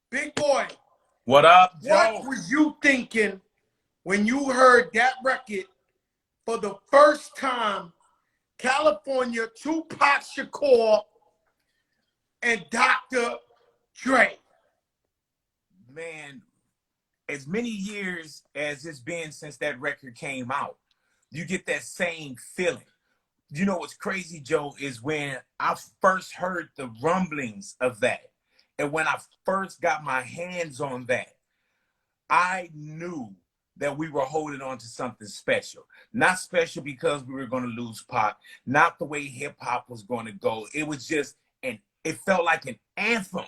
Big boy, What up, what Joe? was you thinking when you heard that record for the first time? California, Tupac Shakur, and Dr. Dre. Man, as many years as it's been since that record came out, you get that same feeling. You know what's crazy, Joe, is when I first heard the rumblings of that, and when I first got my hands on that, I knew that we were holding on to something special. Not special because we were going to lose Pac, not the way hip hop was going to go. It was just it felt like an anthem,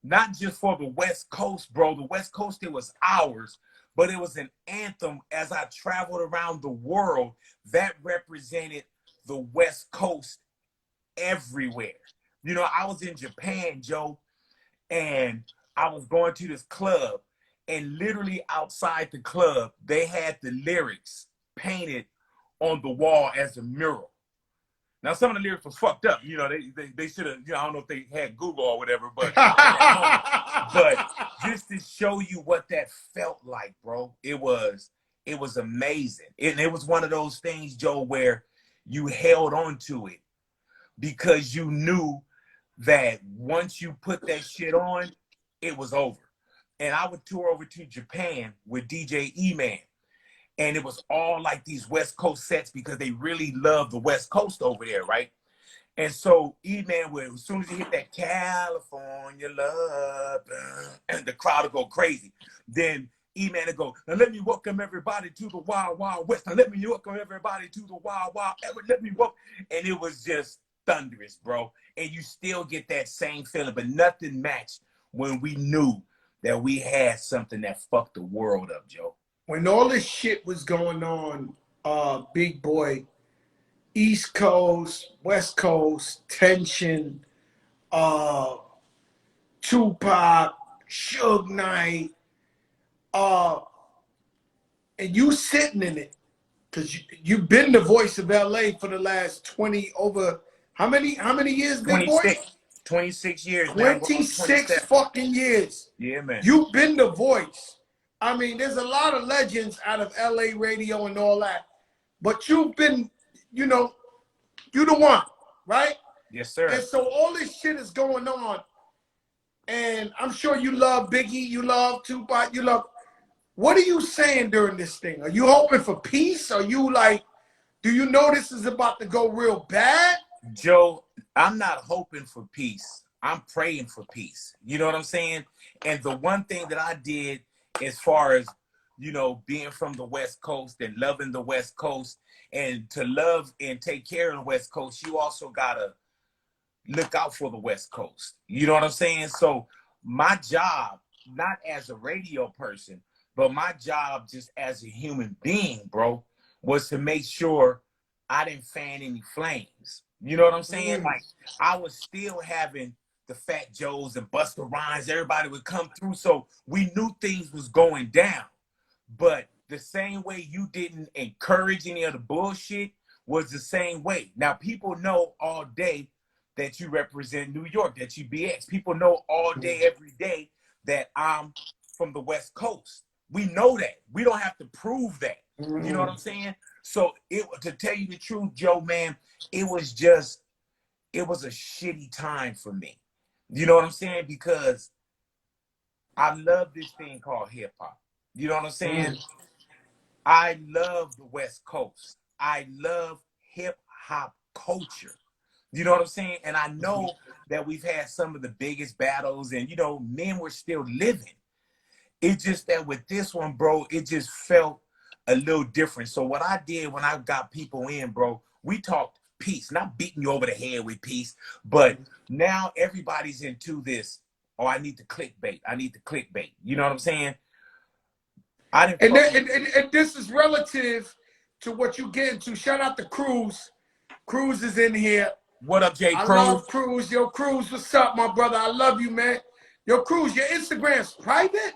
not just for the West Coast, bro. The West Coast, it was ours, but it was an anthem as I traveled around the world that represented the West Coast everywhere. You know, I was in Japan, Joe, and I was going to this club, and literally outside the club, they had the lyrics painted on the wall as a mural. Now, some of the lyrics was fucked up. You know, they should have, you know, I don't know if they had Google or whatever, but just to show you what that felt like, bro, it was amazing. It was one of those things, Joe, where you held on to it because you knew that once you put that shit on, it was over. And I would tour over to Japan with DJ E-Man. And it was all like these West Coast sets because they really love the West Coast over there, right? And so E-Man would, as soon as he hit that California love, and the crowd would go crazy. Then E-Man would go, now let me welcome everybody to the Wild Wild West. Now let me welcome everybody to the Wild Wild, let me welcome. And it was just thunderous, bro. And you still get that same feeling, but nothing matched when we knew that we had something that fucked the world up, Joe. When all this shit was going on, big boy, East Coast, West Coast, tension, Tupac, Suge Knight, and you sitting in it, because you've been the voice of LA for the last 20 over, how many years, big boy? 26 years. 26 fucking years. Yeah, man. You've been the voice. I mean, there's a lot of legends out of LA radio and all that, but you've been, you know, you the one, right? Yes, sir. And so all this shit is going on, and I'm sure you love Biggie, you love Tupac, you love. What are you saying during this thing? Are you hoping for peace? Are you like, do you know this is about to go real bad? Joe, I'm not hoping for peace. I'm praying for peace. You know what I'm saying? And the one thing that I did as far as, you know, being from the West Coast and loving the West Coast, and to love and take care of the West Coast, you also got to look out for the West Coast. You know what I'm saying? So my job, not as a radio person, but my job just as a human being, bro, was to make sure I didn't fan any flames. You know what I'm saying? Like, I was still having the Fat Joes and Busta Rhymes. Everybody would come through, so we knew things was going down. But the same way you didn't encourage any of the bullshit was the same way. Now, people know all day that you represent New York, that you BX. People know all day, every day that I'm from the West Coast. We know that. We don't have to prove that. You know what I'm saying? So to tell you the truth, Joe, man, it was a shitty time for me. You know what I'm saying? Because I love this thing called hip hop. You know what I'm saying? I love the West Coast. I love hip hop culture. You know what I'm saying? And I know that we've had some of the biggest battles, and, you know, men were still living. It's just that with this one, bro, it just felt a little different. So what I did when I got people in, bro, we talked peace, not beating you over the head with peace, but now everybody's into this. Oh, I need the clickbait. I need the clickbait. You know what I'm saying? And this is relative to what you get into. Shout out to Cruz. Cruz is in here. What up, Jay Cruz? I love Cruz. Yo, Cruz, what's up, my brother? I love you, man. Yo, Cruz, your Instagram's private?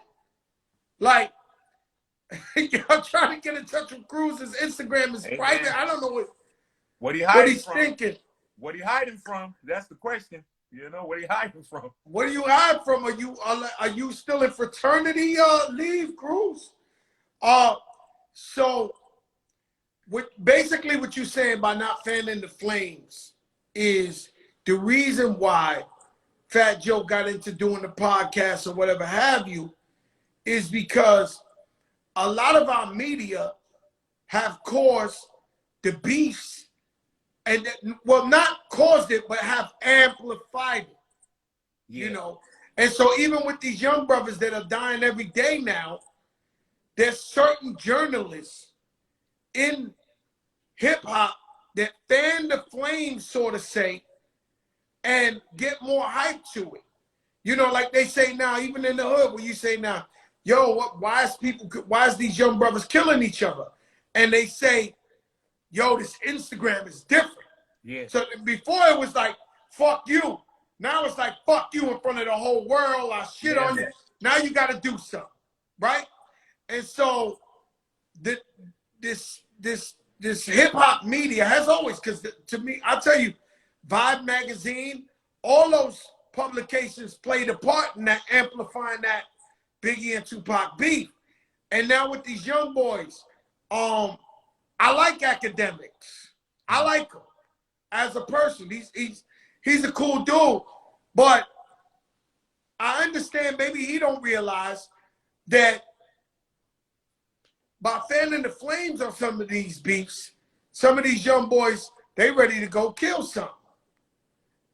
Like, I'm trying to get in touch with Cruz. His Instagram is private. Man. I don't know what he hiding from? Thinking. What he hiding from? That's the question. You know, what are you hiding from? What are you hiding from? Are you still in fraternity leave, Cruz? So basically what you're saying by not fanning the flames is the reason why Fat Joe got into doing the podcast or whatever have you is because a lot of our media have caused the beefs and, well, not caused it, but have amplified it, you know? And so even with these young brothers that are dying every day now, there's certain journalists in hip hop that fan the flames, so to say, and get more hype to it. You know, like they say now, even in the hood, where you say now, yo, why is these young brothers killing each other? And they say, yo, this Instagram is different. Yeah. So before it was like, fuck you. Now it's like, fuck you in front of the whole world. I shit on you. Now you got to do something, right? And so this hip hop media has always, because to me, I'll tell you, Vibe magazine, all those publications played a part in that, amplifying that Biggie and Tupac beef. And now with these young boys, I like Academics. I like him as a person. He's a cool dude, but I understand maybe he don't realize that by fanning the flames on some of these beefs, some of these young boys, they ready to go kill something.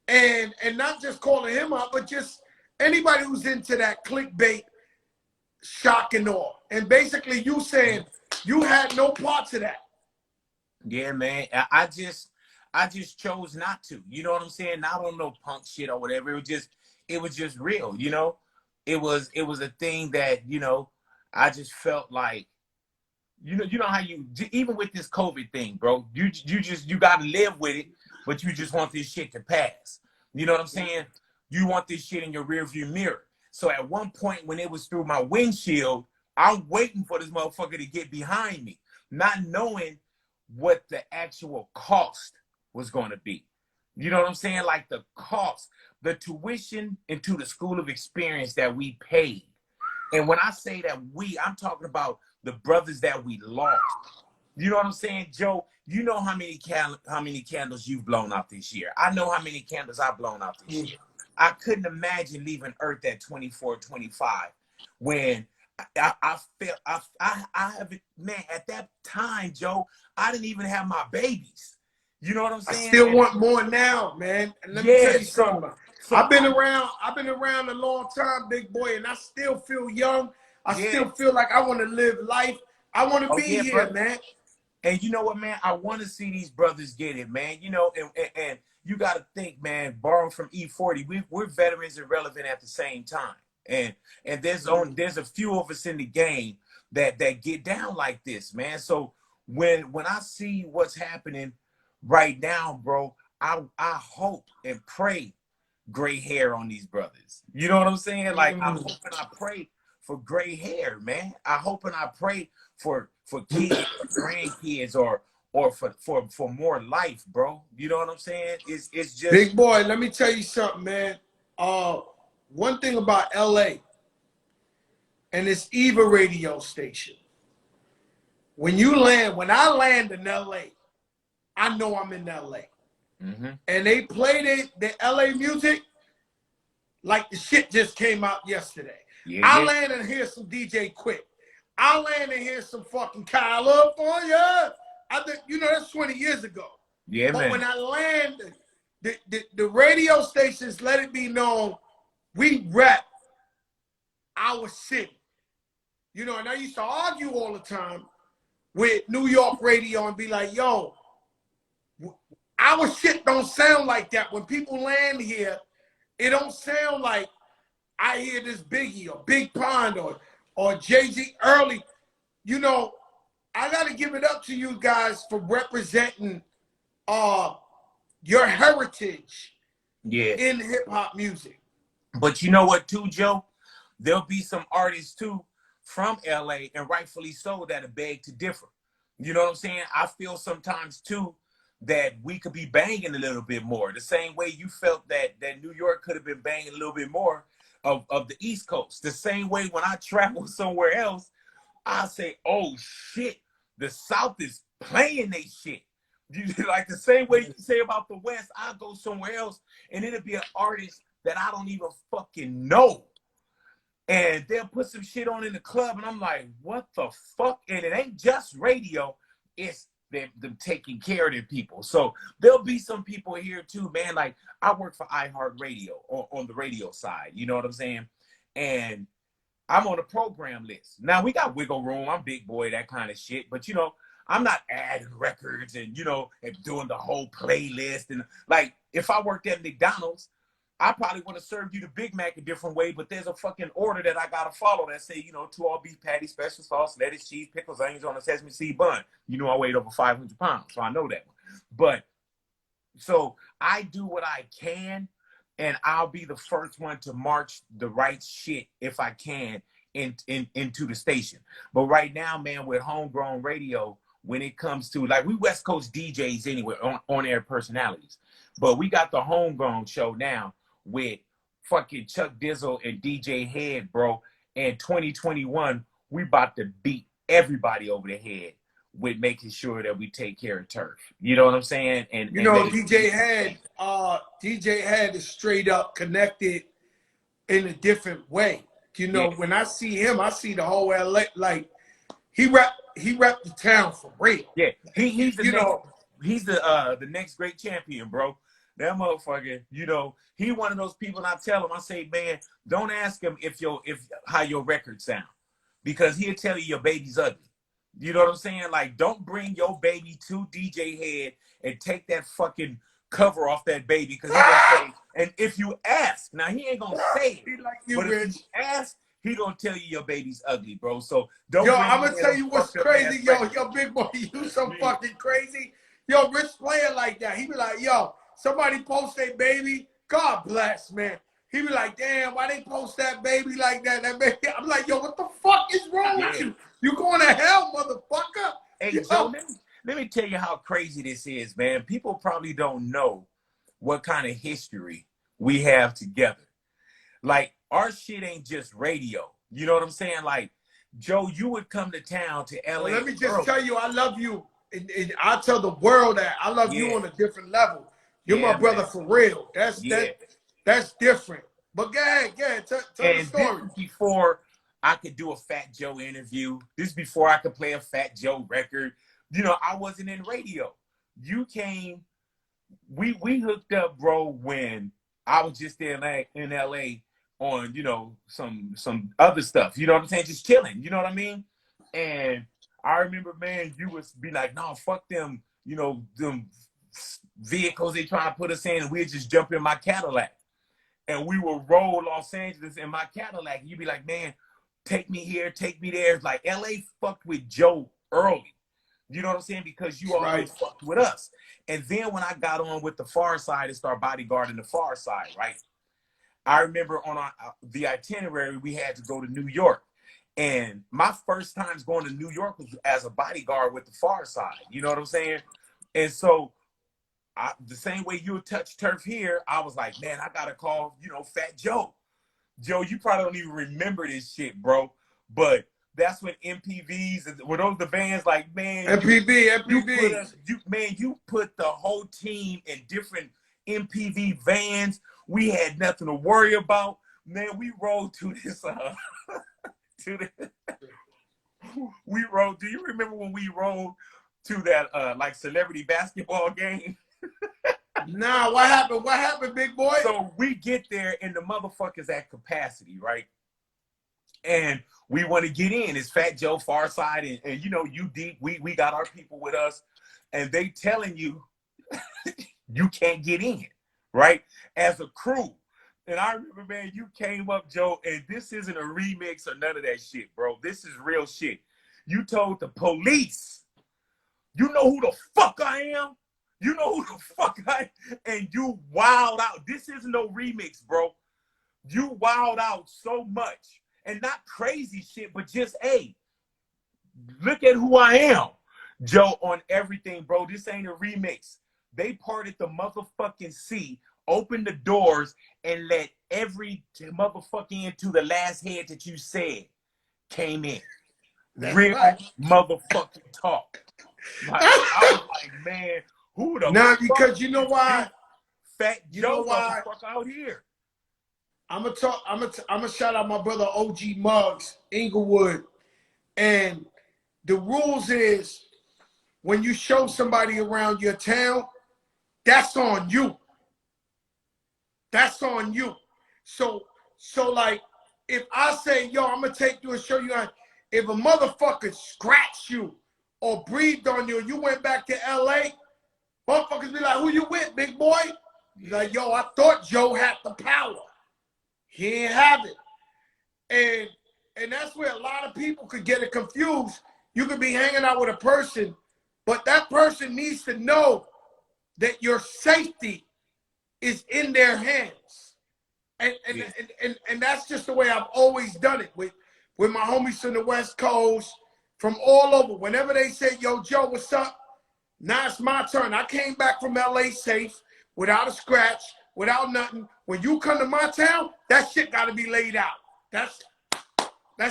And not just calling him out, but just anybody who's into that clickbait, shock and awe. And basically you saying you had no parts of that. Yeah, man. I just chose not to. You know what I'm saying? Not on no punk shit or whatever. It was just real, you know? It was a thing that, you know, I just felt like, you know how you, even with this COVID thing, bro, you got to live with it, but you just want this shit to pass. You know what I'm saying? You want this shit in your rearview mirror. So at one point when it was through my windshield, I'm waiting for this motherfucker to get behind me, not knowing what the actual cost was going to be. You know what I'm saying? Like the cost, the tuition into the school of experience that we paid. And when I say that I'm talking about the brothers that we lost. You know what I'm saying, Joe? You know how many candles you've blown out this year. I know how many candles I've blown out this year. I couldn't imagine leaving Earth at 24, 25 when I felt I have, man, at that time, Joe, I didn't even have my babies. You know what I'm saying? I still want more now, man. And let me tell you something. So I've been around a long time, big boy, and I still feel young. I still feel like I want to live life. I want to be here, brother. Man. And you know what, man? I want to see these brothers get it, man. You know, and you got to think, man, borrowing from E40, we're veterans and relevant at the same time. And there's a few of us in the game that get down like this, man. So when I see what's happening right now, bro, I hope and pray gray hair on these brothers. You know what I'm saying? Like I hope and I pray for gray hair, man. I hope and I pray for kids, grandkids, or for more life, bro. You know what I'm saying? It's just big boy. Let me tell you something, man. One thing about LA and this Eva radio station. When I land in LA, I know I'm in LA. Mm-hmm. And they play the LA music like the shit just came out yesterday. I land and hear some DJ Quick. I land and hear some fucking California. I think, you know, that's 20 years ago. Yeah, but man. When I land, the radio stations let it be known we rep our city. You know, and I used to argue all the time with New York radio and be like, yo, our shit don't sound like that. When people land here, it don't sound like I hear this Biggie or Big Pond or Jay-Z early. You know, I got to give it up to you guys for representing your heritage in hip-hop music. But you know what, too, Joe? There'll be some artists, too, from L.A., and rightfully so, that'll beg to differ. You know what I'm saying? I feel sometimes, too, that we could be banging a little bit more. The same way you felt that New York could have been banging a little bit more of the East Coast. The same way when I travel somewhere else, I say, oh shit, the South is playing they shit. Like the same way you say about the West, I go somewhere else and it'll be an artist that I don't even fucking know. And they'll put some shit on in the club and I'm like, what the fuck? And it ain't just radio, it's them taking care of their people. So there'll be some people here too, man. Like I work for iHeartRadio on the radio side, you know what I'm saying? And I'm on a program list. Now we got wiggle room. I'm big boy, that kind of shit. But you know, I'm not adding records and you know, and doing the whole playlist. And like, if I worked at McDonald's, I probably would have served you the Big Mac a different way. But there's a fucking order that I gotta follow that say, you know, 2 all beef patties, special sauce, lettuce, cheese, pickles, onions on a sesame seed bun. You know, I weighed over 500 pounds, so I know that one. But so I do what I can. And I'll be the first one to march the right shit if I can into the station. But right now, man, with homegrown radio, when it comes to like we West Coast DJs anyway, on air personalities, but we got the homegrown show now with fucking Chuck Dizzle and DJ Head, bro. And 2021, we about to beat everybody over the head with making sure that we take care of turf. You know what I'm saying? And you know, DJ Head is straight up connected in a different way. You know, when I see him, I see the whole LA. Like he rep the town for real. Yeah, he's the next great champion, bro. That motherfucker, you know, he one of those people. And I tell him, I say, man, don't ask him if how your records sound, because he'll tell you your baby's ugly. You know what I'm saying? Like, don't bring your baby to DJ Head and take that fucking cover off that baby, because he's gonna say, and if you ask, now he ain't gonna say it, like you, but Rich. if you ask, he gonna tell you your baby's ugly, bro. So don't. Yo, I'm gonna tell you what's crazy, yo, big boy, you so fucking crazy. Yo, Rich playing like that. He be like, yo, somebody post their baby. God bless, man. He be like, damn, why they post that baby like that? That baby. I'm like, yo, what the fuck is wrong with you? You going to hell, motherfucker? Hey, Joe, let me tell you how crazy this is, man. People probably don't know what kind of history we have together. Like, our shit ain't just radio. You know what I'm saying? Like, Joe, you would come to town to LA. Well, let me just tell you, I love you. And I tell the world that I love you on a different level. You're my brother for real. That's different. But go ahead, tell the story. This before I could do a Fat Joe interview. This before I could play a Fat Joe record. You know, I wasn't in radio. You came, we hooked up, bro, when I was just in LA on, you know, some other stuff. You know what I'm saying? Just chilling. You know what I mean? And I remember, man, you would be like, no, fuck them, you know, them vehicles they trying to put us in, and we'd just jump in my Cadillac. And we would roll Los Angeles in my Cadillac. And you'd be like, man, take me here, take me there. It's like LA fucked with Joe early. You know what I'm saying? Because you always fucked with us. And then when I got on with the Far Side and start bodyguarding the Far Side, right? I remember on the itinerary, we had to go to New York. And my first times going to New York was as a bodyguard with the Far Side. You know what I'm saying? And so the same way you would touch turf here, I was like, man, I got to call, you know, Fat Joe. Joe, you probably don't even remember this shit, bro. But that's when MPVs, were those the vans, like, man. MPV. You put the whole team in different MPV vans. We had nothing to worry about. Man, we rode to this, we rode, do you remember when we rode to that, like, celebrity basketball game? Nah, what happened? What happened, big boy? So we get there and the motherfuckers at capacity, right? And we want to get in. It's Fat Joe, Far Side, and you know, you deep. We got our people with us, and they telling you you can't get in, right? As a crew. And I remember, man, you came up, Joe, and this isn't a remix or none of that shit, bro. This is real shit. You told the police, you know who the fuck I am? You know who the fuck I am? And you wild out. This isn't no remix, bro. You wild out so much. And not crazy shit, but just, hey, look at who I am, Joe, on everything, bro. This ain't a remix. they parted the motherfucking sea, opened the doors, and let every motherfucking into the last head that you said came in. That's Real right. motherfucking talk. Like, I was like, man, who the Now, fuck because you know is why? this Fat You Joe know why? motherfucker out here? I'm gonna shout out my brother OG Muggs, Inglewood. And the rules is when you show somebody around your town, that's on you. That's on you. So like, if I say, yo, I'm gonna take you and show you how, if a motherfucker scratched you or breathed on you and you went back to LA, motherfuckers be like, who you with, big boy? You're like, yo, I thought Joe had the power. He ain't have it. And that's where a lot of people could get it confused. You could be hanging out with a person, but that person needs to know that your safety is in their hands. And that's just the way I've always done it with my homies from the West Coast, from all over. Whenever they say, yo, Joe, what's up? Now it's my turn. I came back from LA safe, without a scratch, without nothing. When you come to my town, that shit got to be laid out. That's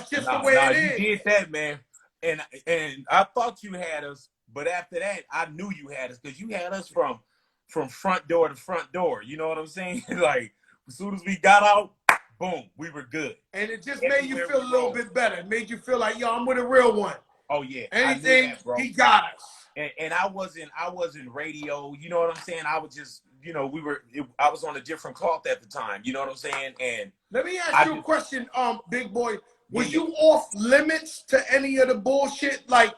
just the way it is. You did that, man. And I thought you had us, but after that, I knew you had us because you had us from front door to front door. You know what I'm saying? Like, as soon as we got out, boom, we were good. And it just made you feel a little bit better. It made you feel like, yo, I'm with a real one. Oh yeah. Anything, that, bro. He got us. And I wasn't radio. You know what I'm saying? I was just, I was on a different cloth at the time. You know what I'm saying? And let me ask you a question, big boy. Was you off limits to any of the bullshit? Like,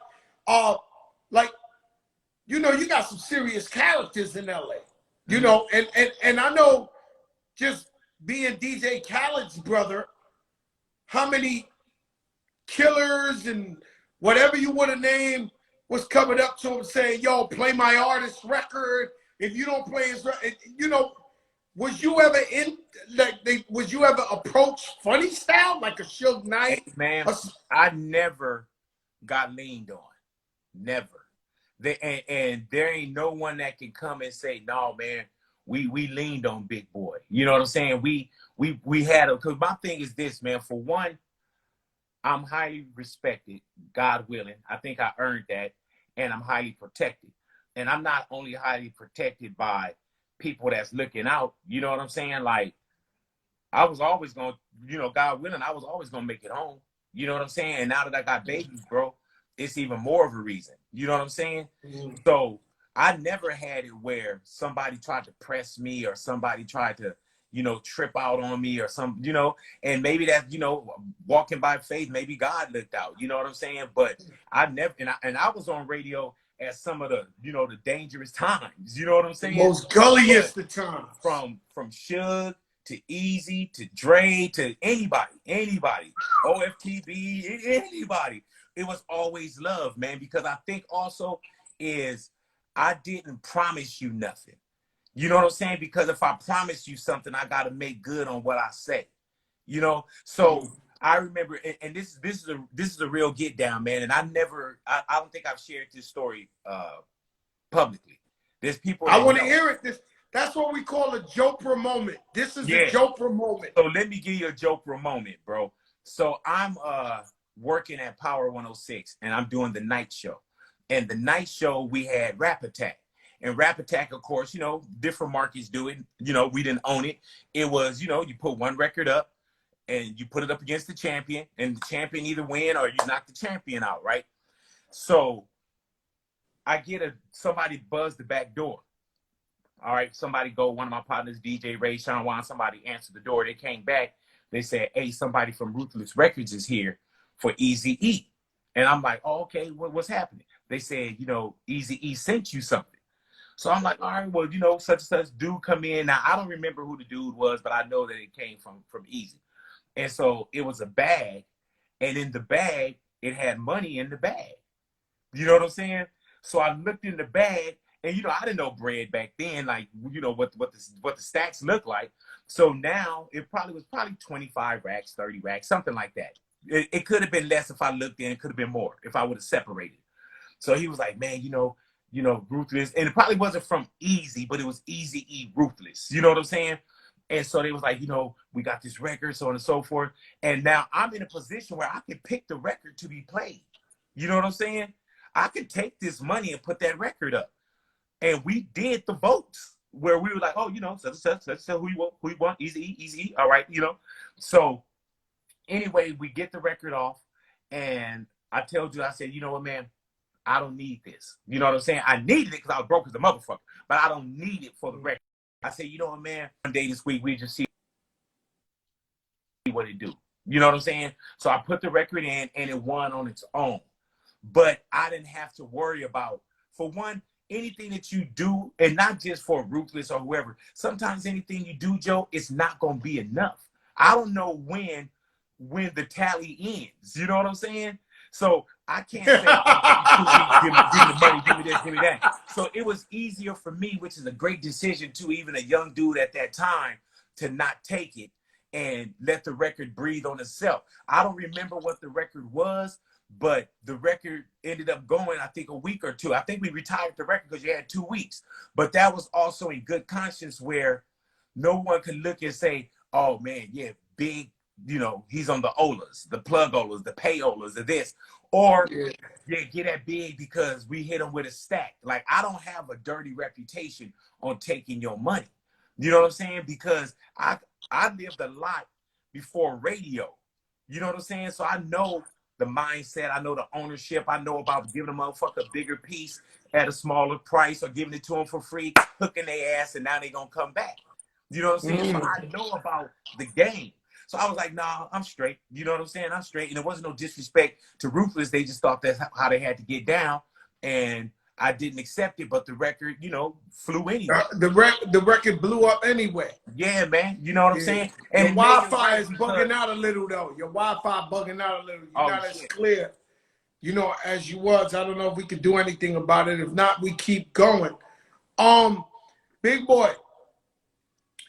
you got some serious characters in LA. You know, and I know, just being DJ Khaled's brother, how many killers and whatever you want to name was coming up to him saying, yo, play my artist record. If you don't play his record, was you ever was you ever approached funny style, like a Suge Knight? Hey, man, I never got leaned on. Never. And there ain't no one that can come and say, no, man, we leaned on Big Boy. You know what I'm saying? We had because my thing is this, man. For one, I'm highly respected, God willing. I think I earned that, and I'm highly protected. And I'm not only highly protected by people that's looking out, you know what I'm saying? Like, I was always going to, God willing, I was always going to make it home. You know what I'm saying? And now that I got babies, bro, it's even more of a reason. You know what I'm saying? Mm-hmm. So I never had it where somebody tried to press me or somebody tried to, trip out on me or some, and maybe that's, walking by faith, maybe God looked out, you know what I'm saying? But I never, and I was on radio at some of the, the dangerous times, you know what I'm saying? Most gulliest of times. From Suge to Easy to Dre to anybody, OFTB, anybody. It was always love, man, because I think also is I didn't promise you nothing. You know what I'm saying? Because if I promise you something, I got to make good on what I say. So I remember, and this is a real get down, man. And I don't think I've shared this story publicly. There's people. I want to hear it. That's what we call a Jopra moment. This is a Jopra moment. So let me give you a Jopra moment, bro. So I'm working at Power 106, and I'm doing the night show. And the night show, we had Rap Attack. And Rap Attack, of course, different markets do it. We didn't own it. It was, you put one record up and you put it up against the champion, and the champion either win or you knock the champion out, right? So I get somebody buzz the back door. All right, somebody one of my partners, DJ Ray, Sean Wan, somebody answered the door. They came back. They said, hey, somebody from Ruthless Records is here for Eazy-E. And I'm like, oh, okay, what's happening? They said, Eazy-E sent you something. So I'm like, all right, well, such and such dude come in. Now, I don't remember who the dude was, but I know that it came from Eazy. And so it was a bag. And in the bag, it had money in the bag. You know what I'm saying? So I looked in the bag, and, I didn't know bread back then, like, what the stacks look like. So now it was probably 25 racks, 30 racks, something like that. It could have been less if I looked in. It could have been more if I would have separated. So he was like, man, you know, Ruthless. And it probably wasn't from Easy, but it was Easy E Ruthless. You know what I'm saying? And so they was like, you know, we got this record, so on and so forth. And now I'm in a position where I can pick the record to be played. You know what I'm saying? I could take this money and put that record up. And we did the votes where we were like, oh, you know, so who you want, Easy E, all right, you know. So anyway, we get the record off, and I told you, I said, you know what, man, I don't need this. You know what I'm saying? I needed it because I was broke as a motherfucker, but I don't need it for the record. I said, you know what, man, one day this week we just see what it do. You know what I'm saying? So I put the record in, and it won on its own. But I didn't have to worry about, for one, anything that you do, and not just for Ruthless or whoever, sometimes anything you do, Joe, it's not going to be enough. I don't know when the tally ends. You know what I'm saying? So I can't say, oh, give me the money, give me this, give me that. So it was easier for me, which is a great decision to even a young dude at that time, to not take it and let the record breathe on itself. I don't remember what the record was, but the record ended up going, I think, a week or two. I think we retired the record because you had 2 weeks. But that was also in good conscience, where no one could look and say, oh, man, yeah, Big, you know, he's on the Olas, the plug Olas, the pay Olas, the this. Or, yeah, get that Big because we hit him with a stack. Like, I don't have a dirty reputation on taking your money. You know what I'm saying? Because I lived a lot before radio. You know what I'm saying? So I know the mindset, I know the ownership, I know about giving a motherfucker a bigger piece at a smaller price, or giving it to them for free, hooking their ass, and now they gonna come back. You know what I'm saying? So I know about the game. So I was like, nah, I'm straight. You know what I'm saying? I'm straight. And there wasn't no disrespect to Ruthless. They just thought that's how they had to get down. And I didn't accept it, but the record, you know, flew anyway. The record blew up anyway. Yeah, man. You know what I'm saying? And your Wi-Fi is bugging out a little, though. Your Wi-Fi bugging out a little. You're not as clear, you know, as you was. I don't know if we could do anything about it. If not, we keep going. Big boy,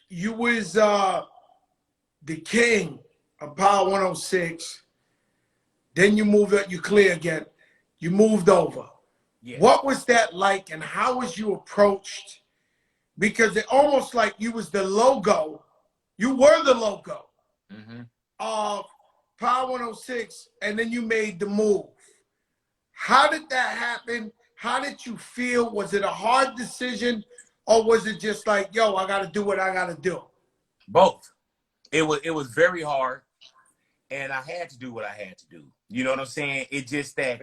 you was the king of Power 106. Then you moved up, you clear again. You moved over. Yeah. What was that like, and how was you approached? Because it almost like you was the logo. You were the logo of Power 106, and then you made the move. How did that happen? How did you feel? Was it a hard decision, or was it just like, yo, I got to do what I got to do? Both. It was very hard, and I had to do what I had to do. You know what I'm saying? It's just that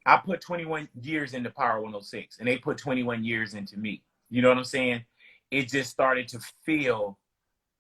I put 21 years into Power 106, and they put 21 years into me. You know what I'm saying? It just started to feel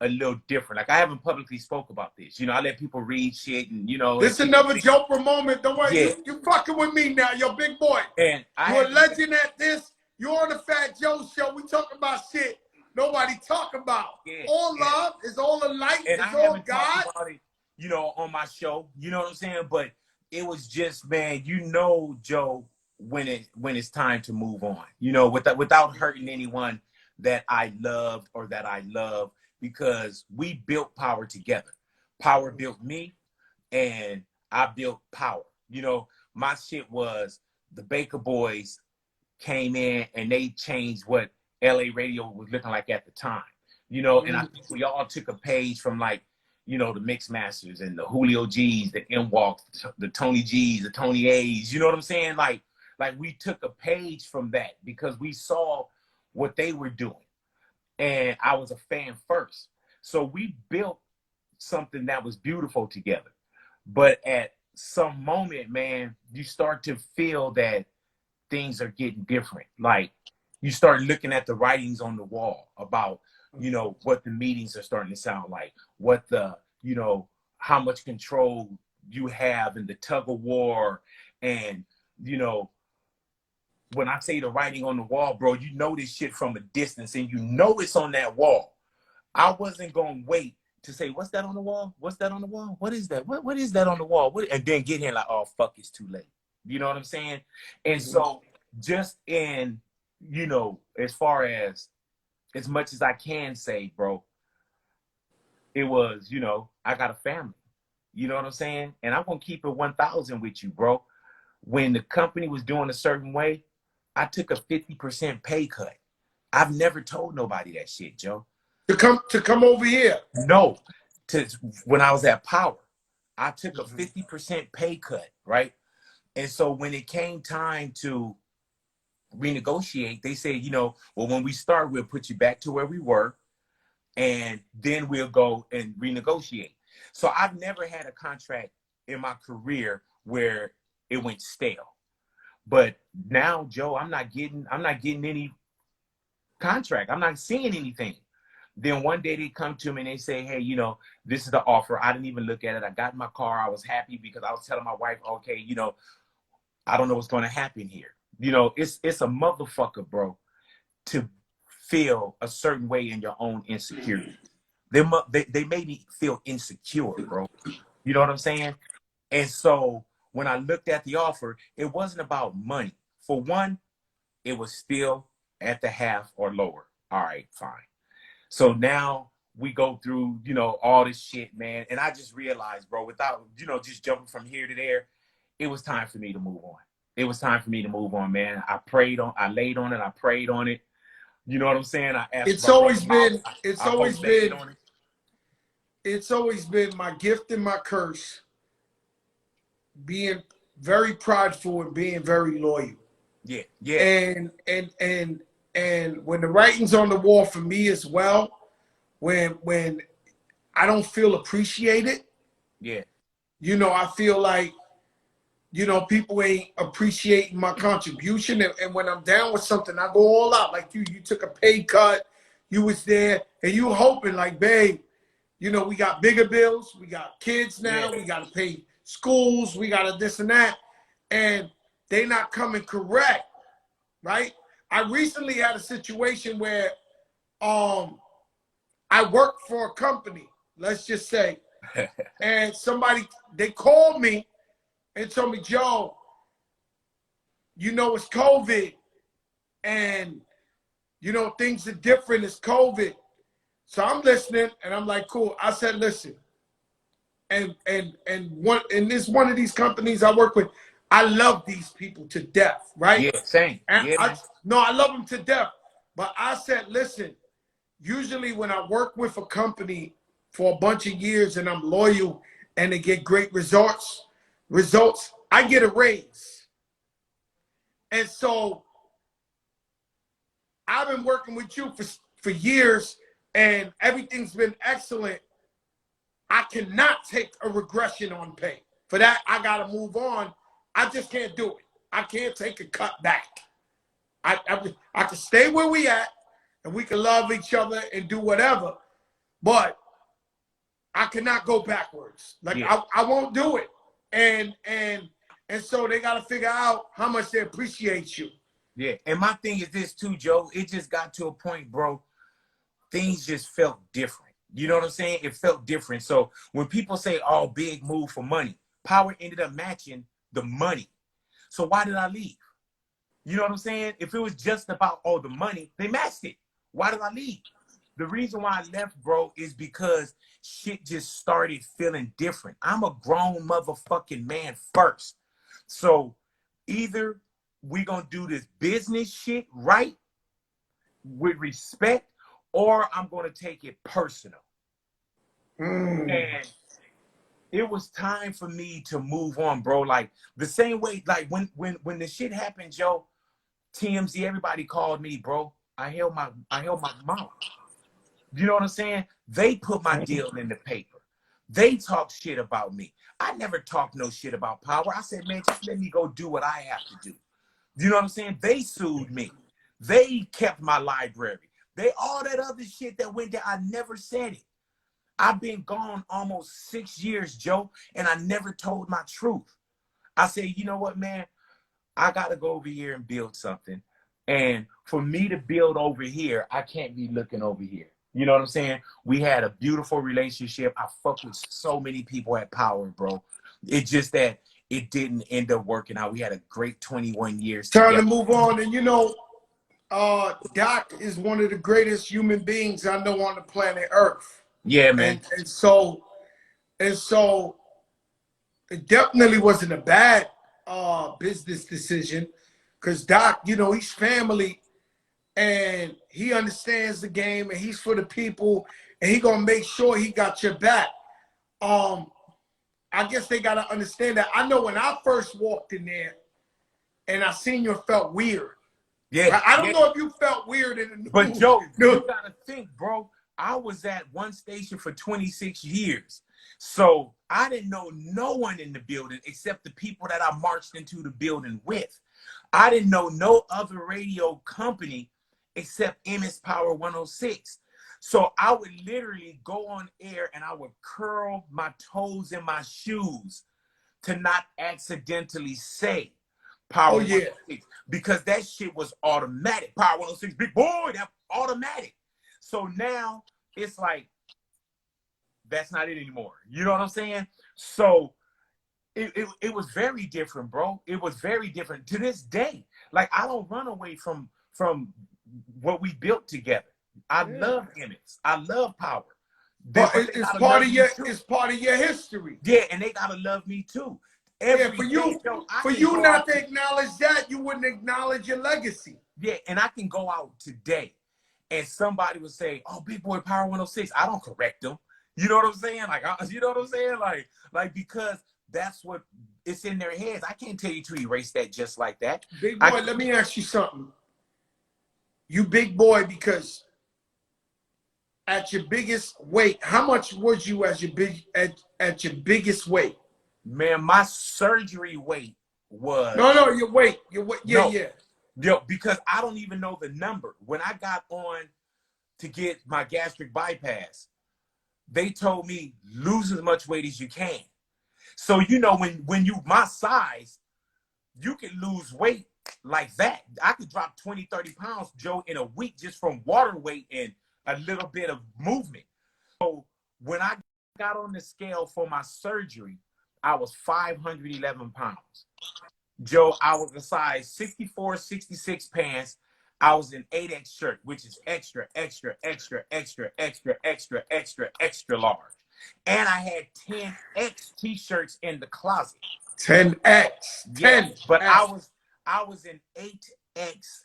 a little different. Like, I haven't publicly spoke about this. You know, I let people read shit, and, you know. This is another Joker moment. Don't worry. Yeah. You fucking with me now. Yo, big boy. And you're a legend at this. You're on the Fat Joe show. We talking about shit nobody talk about. Yeah. All love. It's all the light. And it's all God. About it, you know, on my show. You know what I'm saying? But it was just, man, you know, Joe, when it's time to move on, you know, without hurting anyone that I loved or that I love, because we built Power together. Power built me, and I built Power. You know, my shit was the Baker Boys came in and they changed what LA radio was looking like at the time. You know, and I think we all took a page from, like, you know, the Mix Masters and the Julio G's, the M-Walks, the Tony G's, the Tony A's. You know what I'm saying? Like we took a page from that because we saw what they were doing. And I was a fan first. So we built something that was beautiful together. But at some moment, man, you start to feel that things are getting different. Like, you start looking at the writings on the wall about, you know, what the meetings are starting to sound like, what the, you know, how much control you have in the tug of war. And, you know, when I say the writing on the wall, bro, you know this shit from a distance, and you know it's on that wall. I wasn't going to wait to say, what's that on the wall? What's that on the wall? What is that? What is that on the wall? And then get here like, oh, fuck, it's too late. You know what I'm saying? And so just in, you know, as far as much as I can say, bro, it was, you know, I got a family. You know what I'm saying? And I'm going to keep it 1,000 with you, bro. When the company was doing a certain way, I took a 50% pay cut. I've never told nobody that shit, Joe. To come over here. No, to when I was at Power, I took a 50% pay cut, right? And so when it came time to renegotiate, they said, well, when we start, we'll put you back to where we were, and then we'll go and renegotiate. So I've never had a contract in my career where it went stale. But now, Joe, I'm not getting any contract. I'm not seeing anything. Then one day they come to me and they say, hey, this is the offer. I didn't even look at it. I got in my car. I was happy because I was telling my wife, okay, I don't know what's going to happen here. It's a motherfucker, bro, to feel a certain way in your own insecurity. They made me feel insecure, bro. You know what I'm saying? And so when I looked at the offer, it wasn't about money. For one, it was still at the half or lower. All right, fine. So now we go through, all this shit, man. And I just realized, bro, without, just jumping from here to there, it was time for me to move on. It was time for me to move on, man. I laid on it. I prayed on it. You know what I'm saying? I asked. It's always been my gift and my curse, being very prideful and being very loyal. Yeah, yeah. And when the writing's on the wall for me as well, when I don't feel appreciated, yeah, I feel like, people ain't appreciating my contribution. And when I'm down with something, I go all out. Like you took a pay cut, you was there, and you hoping like, babe, we got bigger bills, we got kids now, we got to pay schools, we got to this and that, and they not coming correct, right? I recently had a situation where I worked for a company, let's just say, and they called me and told me, Joe, it's COVID, and things are different, it's COVID. So I'm listening and I'm like, cool. I said, listen, and this one of these companies I work with, I love these people to death, right? Yeah, same. And yeah, I love them to death. But I said, listen, usually when I work with a company for a bunch of years and I'm loyal and they get great results, I get a raise. And so I've been working with you for years and everything's been excellent. I cannot take a regression on pay. For that, I got to move on. I just can't do it. I can't take a cut back. I can stay where we at and we can love each other and do whatever, but I cannot go backwards. Like I won't do it. And so they got to figure out how much they appreciate you. Yeah. And my thing is this too, Joe. It just got to a point, bro. Things just felt different. You know what I'm saying? It felt different. So when people say, oh, big move for money, Power ended up matching the money. So why did I leave? You know what I'm saying? If it was just about, the money, they matched it. Why did I leave? The reason why I left, bro, is because shit just started feeling different. I'm a grown motherfucking man first. So either we gonna do this business shit right with respect, or I'm gonna take it personal. And it was time for me to move on, bro. Like the same way, like when the shit happened, Joe, TMZ, everybody called me, bro. I held my mouth. You know what I'm saying? They put my deal in the paper. They talked shit about me. I never talked no shit about Power. I said, man, just let me go do what I have to do. You know what I'm saying? They sued me. They kept my library. All that other shit that went there, I never said it. I've been gone almost 6 years, Joe, and I never told my truth. I said, you know what, man? I got to go over here and build something. And for me to build over here, I can't be looking over here. You know what I'm saying? We had a beautiful relationship. I fuck with so many people at Power, bro. It's just that it didn't end up working out. We had a great 21 years Time together. to move on. And Doc is one of the greatest human beings I know on the planet Earth. Yeah, man. And so it definitely wasn't a bad business decision. because Doc, you know, he's family and he understands the game and he's for the people and he gonna make sure he got your back. I guess they gotta understand that. I know when I first walked in there and I seen you, felt weird. Yeah. I don't know if you felt weird in the news. But Joe, you gotta think, bro. I was at one station for 26 years. So I didn't know no one in the building except the people that I marched into the building with. I didn't know no other radio company except MS Power 106. So I would literally go on air and I would curl my toes in my shoes to not accidentally say Power 106 because that shit was automatic. Power 106, big boy, that automatic. So now it's like, that's not it anymore. You know what I'm saying? So it was very different, bro. It was very different to this day. Like, I don't run away from what we built together. I love Emmets. I love Power. But it's part of your history. Yeah, and they gotta love me too. For you not to acknowledge that, you wouldn't acknowledge your legacy. Yeah, and I can go out today and somebody would say, "Oh, Big Boy Power 106." I don't correct them. You know what I'm saying? Like, you know what I'm saying? Like because that's what it's in their heads. I can't tell you to erase that just like that. Big Boy, let me ask you something. You Big Boy because at your biggest weight, how much was you as your at your biggest weight? Man, my surgery weight was your weight. Yeah. Yo, because I don't even know the number. When I got on to get my gastric bypass, they told me lose as much weight as you can. So you know, when you my size, you can lose weight like that. I could drop 20, 30 pounds, Joe, in a week just from water weight and a little bit of movement. So when I got on the scale for my surgery, I was 511 pounds. Joe, I was a size 64, 66 pants. I was in 8X shirt, which is extra, extra, extra, extra, extra, extra, extra, extra large. And I had 10X t-shirts in the closet. 10X. 10. Yes, but I was in 8X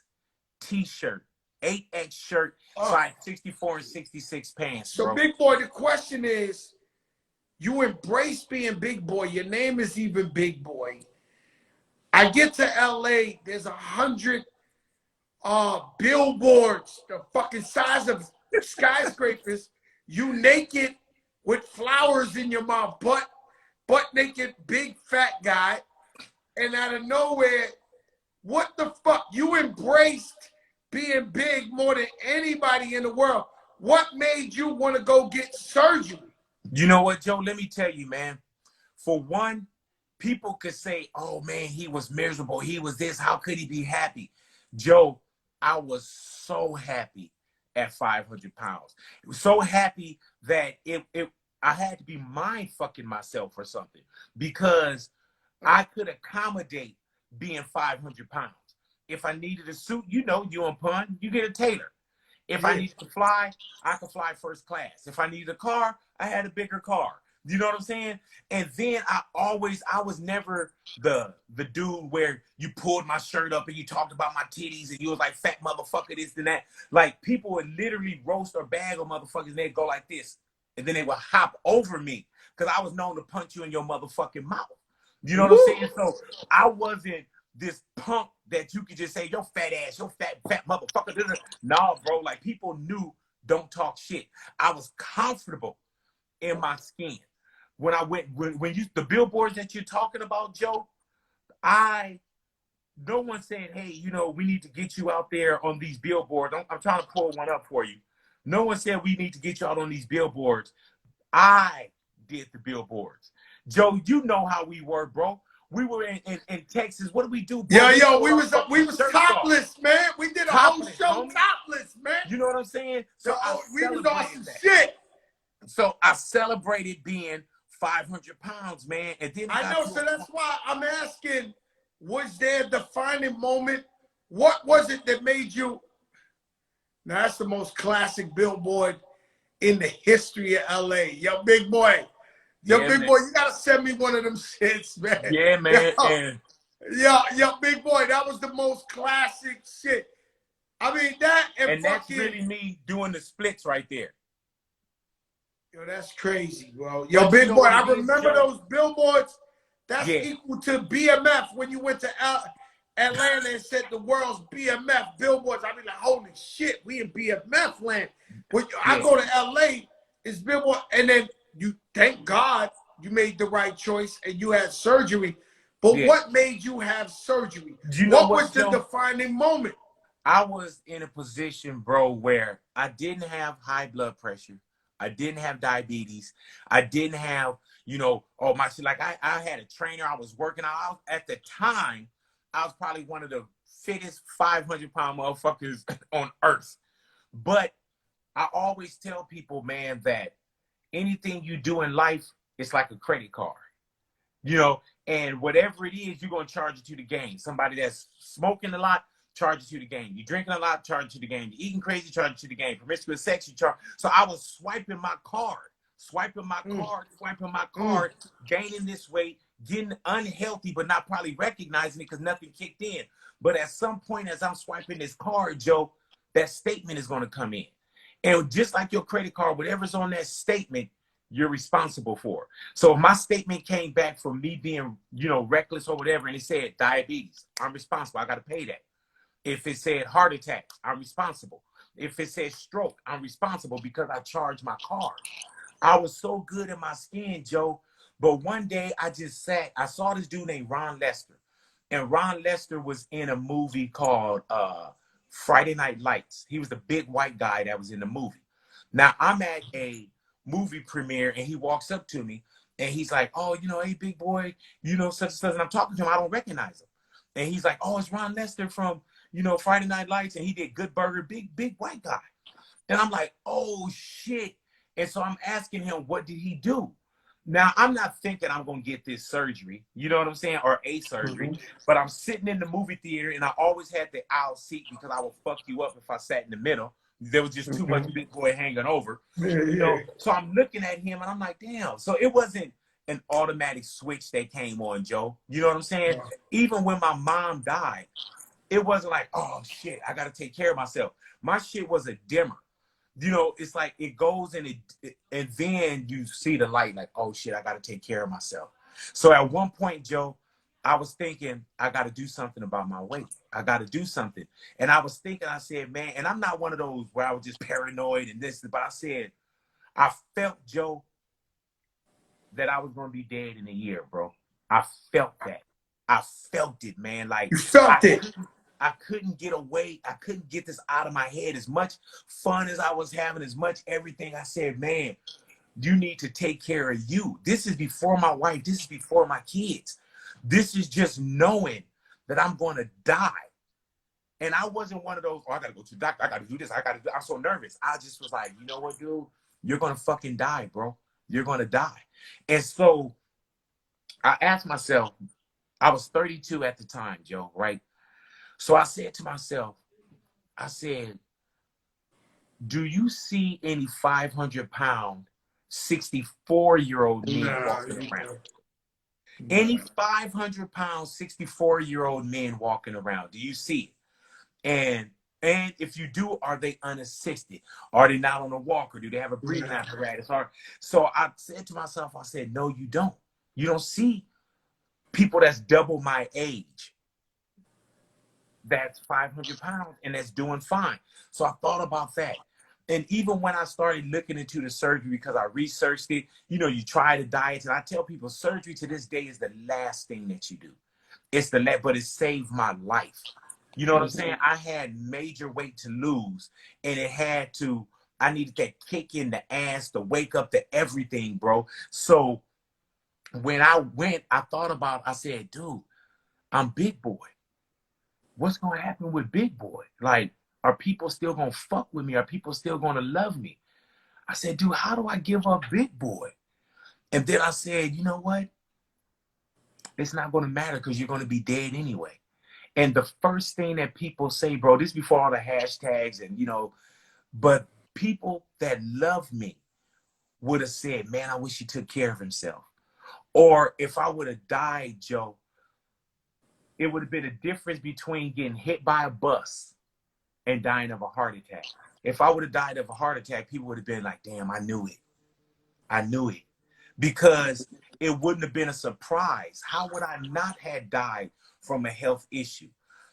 t-shirt, 8X shirt, size 64 and 66 pants. So, bro. Big Boy, the question is, you embrace being Big Boy. Your name is even Big Boy. I get to LA, there's 100 billboards, the fucking size of skyscrapers. You naked with flowers in your mouth, butt naked, big fat guy. And out of nowhere, what the fuck? You embraced being big more than anybody in the world. What made you want to go get surgery? You know what, Joe? Let me tell you, man. For one, people could say, oh, man, he was miserable. He was this. How could he be happy? Joe, I was so happy at 500 pounds. It was so happy that I had to be mind fucking myself or something because I could accommodate being 500 pounds. If I needed a suit, you know, you and Pun, you get a tailor. If I needed to fly, I could fly first class. If I needed a car, I had a bigger car. You know what I'm saying? And then I was never the dude where you pulled my shirt up and you talked about my titties and you was like, fat motherfucker, this and that. Like, people would literally roast or bag on motherfuckers and they'd go like this. And then they would hop over me because I was known to punch you in your motherfucking mouth. You know what I'm saying? So I wasn't this punk that you could just say, yo, fat ass, yo, fat motherfucker. No, bro, like, people knew don't talk shit. I was comfortable in my skin. When I went, when you, the billboards that you're talking about, Joe, no one said, hey, you know, we need to get you out there on these billboards. I'm trying to pull one up for you. No one said we need to get you out on these billboards. I did the billboards. Joe, you know how we were, bro. We were in Texas. What did we do, bro? Yo, we was topless, man. We did a whole show topless, man. You know what I'm saying? So we was on some shit. So I celebrated being 500 pounds, man. And then I know, so that's why I'm asking, was there a defining moment? What was it that made you? Now, that's the most classic billboard in the history of LA. Yo, Big Boy. Yo, Big Boy, you got to send me one of them shits, man. Yeah, man. And Yeah, big boy. That was the most classic shit. I mean, that and that's fucking. really me doing the splits right there. Yo, that's crazy, bro. Yo, But you big know boy, what I it is, remember Joe? those billboards. That's Yeah, equal to BMF when you went to Atlanta and said the world's BMF billboards. I mean, like, holy shit, we in BMF land. When I yeah, go to LA, it's billboard, and then you thank God you made the right choice and you had surgery. But yeah. what made you have surgery? You know What what, was the Joe? defining moment? I was in a position, bro, where I didn't have high blood pressure. I didn't have diabetes. I didn't have, oh my shit. Like I had a trainer. I was working out. At the time, I was probably one of the fittest 500-pound motherfuckers on earth. But I always tell people, man, that anything you do in life, it's like a credit card. And whatever it is, you're going to charge it to the game. Somebody that's smoking a lot, charge it to the game. You drinking a lot, charge it to the game. You eating crazy, charge it to the game. Promiscuous sex, you charge. So I was swiping my card, gaining this weight, getting unhealthy, but not probably recognizing it because nothing kicked in. But at some point, as I'm swiping this card, Joe, that statement is going to come in. And just like your credit card, whatever's on that statement, you're responsible for. So if my statement came back from me being, reckless or whatever, and it said diabetes, I'm responsible. I got to pay that. If it said heart attack, I'm responsible. If it said stroke, I'm responsible because I charged my card. I was so good in my skin, Joe. But one day I saw this dude named Ron Lester. And Ron Lester was in a movie called Friday Night Lights. He was the big white guy that was in the movie. Now I'm at a movie premiere and he walks up to me and he's like, oh, hey, big boy, such and such. And I'm talking to him. I don't recognize him. And he's like, oh, it's Ron Lester from, Friday Night Lights. And he did Good Burger, big white guy. And I'm like, oh, shit. And so I'm asking him, what did he do? Now, I'm not thinking I'm going to get this surgery, you know what I'm saying, or a surgery, but I'm sitting in the movie theater and I always had the aisle seat because I would fuck you up if I sat in the middle. There was just too much big boy hanging over, So I'm looking at him and I'm like, damn. So it wasn't an automatic switch that came on, Joe. You know what I'm saying? Even when my mom died, it wasn't like, oh, shit, I got to take care of myself. My shit was a dimmer. It's like it goes and then you see the light like, oh, shit, I got to take care of myself. So at one point, Joe, I was thinking, I got to do something about my weight. I got to do something. And I was thinking, I said, man, and I'm not one of those where I was just paranoid and this, but I said, I felt, Joe, that I was going to be dead in a year, bro. I felt that. I felt it, man. Like you felt it. I couldn't get away. I couldn't get this out of my head. As much fun as I was having, as much everything, I said, man, you need to take care of you. This is before my wife. This is before my kids. This is just knowing that I'm going to die. And I wasn't one of those, oh, I got to go to the doctor. I got to do this. I'm so nervous. I just was like, you know what, dude? You're going to fucking die, bro. You're going to die. And so I asked myself, I was 32 at the time, Joe, right? So I said to myself, I said, do you see any 500-pound, 64-year-old men walking around? Any 500-pound, 64-year-old men walking around? Do you see it? And if you do, are they unassisted? Are they not on a walker? Do they have a breathing apparatus? So I said to myself, I said, no, you don't. You don't see people that's double my age. That's 500 pounds and that's doing fine. So I thought about that. And even when I started looking into the surgery, because I researched it, you try the diets, and I tell people surgery to this day is the last thing that you do. But it saved my life. You know what I'm saying? I had major weight to lose, and I needed that kick in the ass, to wake up, to everything, bro. So when I went, I said, dude, I'm big boy. What's going to happen with big boy? Like, are people still going to fuck with me? Are people still going to love me? I said, dude, how do I give up big boy? And then I said, you know what? It's not going to matter because you're going to be dead anyway. And the first thing that people say, bro, this before all the hashtags and, but people that love me would have said, man, I wish he took care of himself. Or if I would have died, Joe, it would have been a difference between getting hit by a bus and dying of a heart attack. If I would have died of a heart attack, people would have been like, damn, I knew it. I knew it. Because it wouldn't have been a surprise. How would I not have died from a health issue?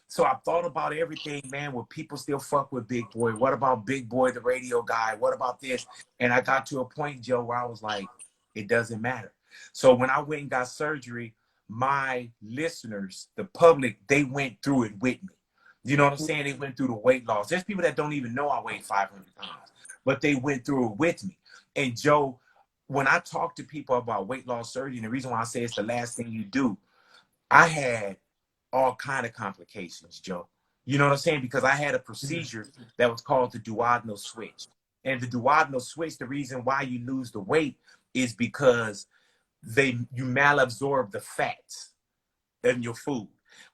So I thought about everything, man. Will people still fuck with Big Boy? What about Big Boy, the radio guy? What about this? And I got to a point, Joe, where I was like, it doesn't matter. So when I went and got surgery, my listeners, the public, they went through it with me. You know what I'm saying? They went through the weight loss. There's people that don't even know I weighed 500 pounds, but they went through it with me. And Joe, when I talk to people about weight loss surgery, and the reason why I say it's the last thing you do, I had all kind of complications, Joe. You know what I'm saying? Because I had a procedure that was called the duodenal switch. And the duodenal switch, the reason why you lose the weight is because you malabsorb the fats in your food.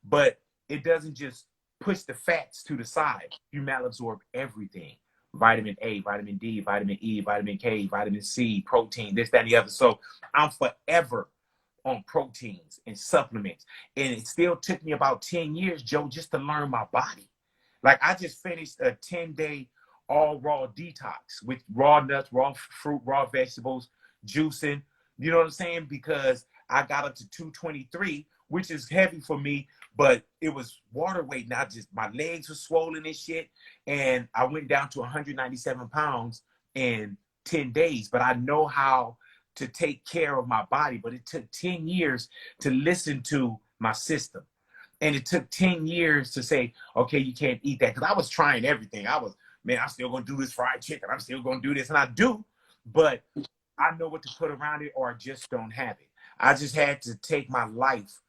But it doesn't just push the fats to the side. You malabsorb everything. Vitamin A, vitamin D, vitamin E, vitamin K, vitamin C, protein, this, that, and the other. So I'm forever on proteins and supplements. And it still took me about 10 years, Joe, just to learn my body. Like I just finished a 10-day all raw detox with raw nuts, raw fruit, raw vegetables, juicing. You know what I'm saying? Because I got up to 223, which is heavy for me, but it was water weight. Not just my legs were swollen and shit. And I went down to 197 pounds in 10 days. But I know how to take care of my body. But it took 10 years to listen to my system. And it took 10 years to say, okay, you can't eat that. Because I was trying everything. I'm still going to do this fried chicken. I'm still going to do this. And I do. But I know what to put around it, or I just don't have it. I just had to take my life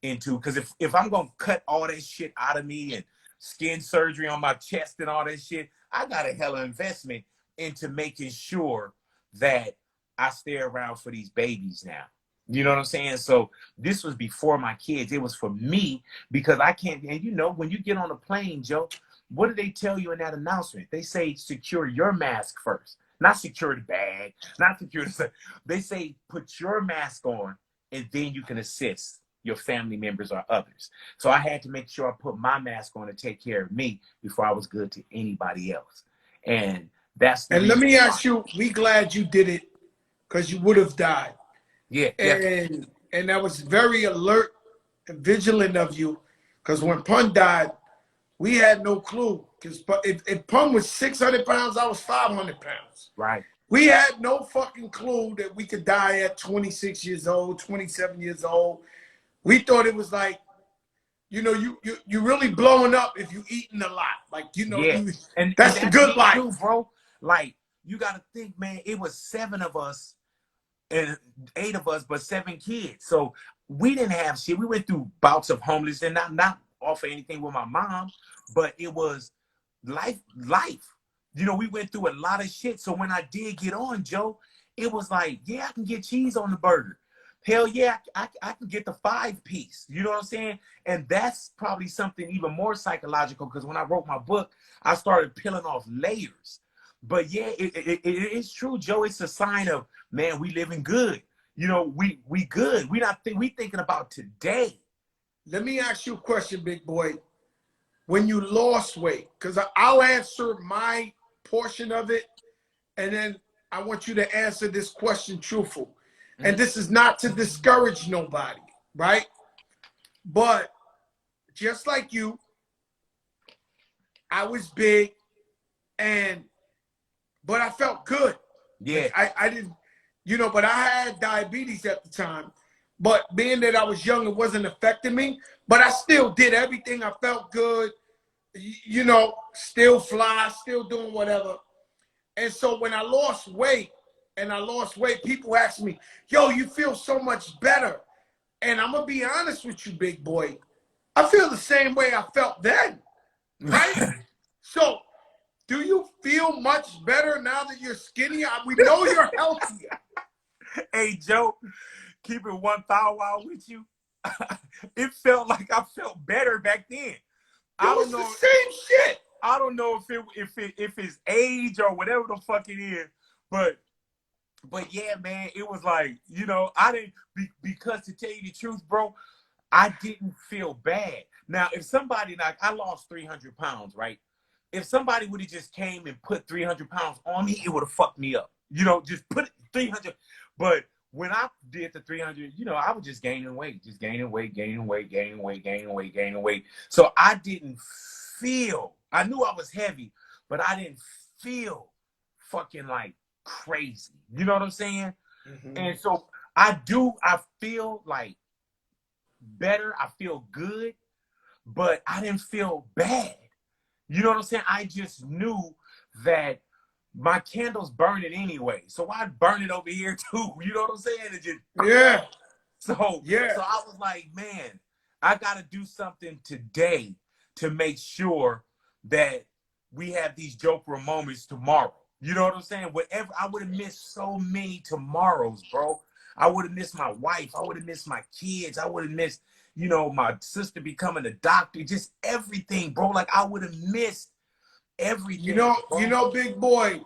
into, because if I'm going to cut all that shit out of me and skin surgery on my chest and all that shit, I got a hella investment into making sure that I stay around for these babies now. You know what I'm saying? So this was before my kids. It was for me, because I can't, and you know, when you get on a plane, Joe, what do they tell you in that announcement? They say secure your mask first. Not secure the bag, not secure the, they say put your mask on and then you can assist your family members or others. So I had to make sure I put my mask on to take care of me before I was good to anybody else. And that's the And let me ask you, we glad you did it, because you would have died. Yeah. And that was very alert and vigilant of you, because when Pun died, we had no clue. Because if Pun was 600 pounds, I was 500 pounds. Right. We had no fucking clue that we could die at 26 years old, 27 years old. We thought it was like, you know, you really blowing up if you eating a lot. Like, you know, yeah. And that's the good life. Too, bro. Like, you got to think, man, it was 7 of us and 8 of us, but 7 kids. So we didn't have shit. We went through bouts of homelessness, and not offer anything with my mom, but it was life. You know, we went through a lot of shit. So when I did get on, Joe, it was like, yeah, I can get cheese on the burger. Hell yeah, I can get the 5-piece. You know what I'm saying? And that's probably something even more psychological, because when I wrote my book, I started peeling off layers. But yeah, it is true, Joe. It's a sign of, man, we living good. You know, we good. We thinking about today. Let me ask you a question, big boy. When you lost weight, because I'll answer my portion of it, and then I want you to answer this question truthful. And this is not to discourage nobody, right? But just like you, I was big, but I felt good. Yeah. I didn't, you know, but I had diabetes at the time. But being that I was young, it wasn't affecting me. But I still did everything. I felt good, you know, still fly, still doing whatever. And so when I lost weight, people ask me, yo, you feel so much better. And I'm going to be honest with you, big boy. I feel the same way I felt then, right? So do you feel much better now that you're skinny? We know you're healthier. Hey, Joe, keep it 1,000 with you. It felt like I felt better back then. I don't know. The same shit. I don't know if it's age or whatever the fuck it is, but yeah, man, it was like, you know, I didn't, because to tell you the truth, bro, I didn't feel bad. Now, if somebody, like, I lost 300 pounds, right? If somebody would have just came and put 300 pounds on me, it would have fucked me up. You know, just put 300. But when I did the 300, you know, I was just gaining weight, just gaining weight, gaining weight, gaining weight, gaining weight, gaining weight. So I didn't feel, I knew I was heavy, but I didn't feel fucking like crazy. You know what I'm saying? Mm-hmm. And so I feel like better. I feel good, but I didn't feel bad. You know what I'm saying? I just knew that my candle's burning anyway. So I'd burn it over here too. You know what I'm saying? It just, Yeah. So Yeah. I was like, man, I got to do something today to make sure that we have these Joker moments tomorrow. You know what I'm saying? Whatever, I would have missed so many tomorrows, bro. I would have missed my wife. I would have missed my kids. I would have missed, you know, my sister becoming a doctor. Just everything, bro. Like, I would have missed everything. You know, big boy.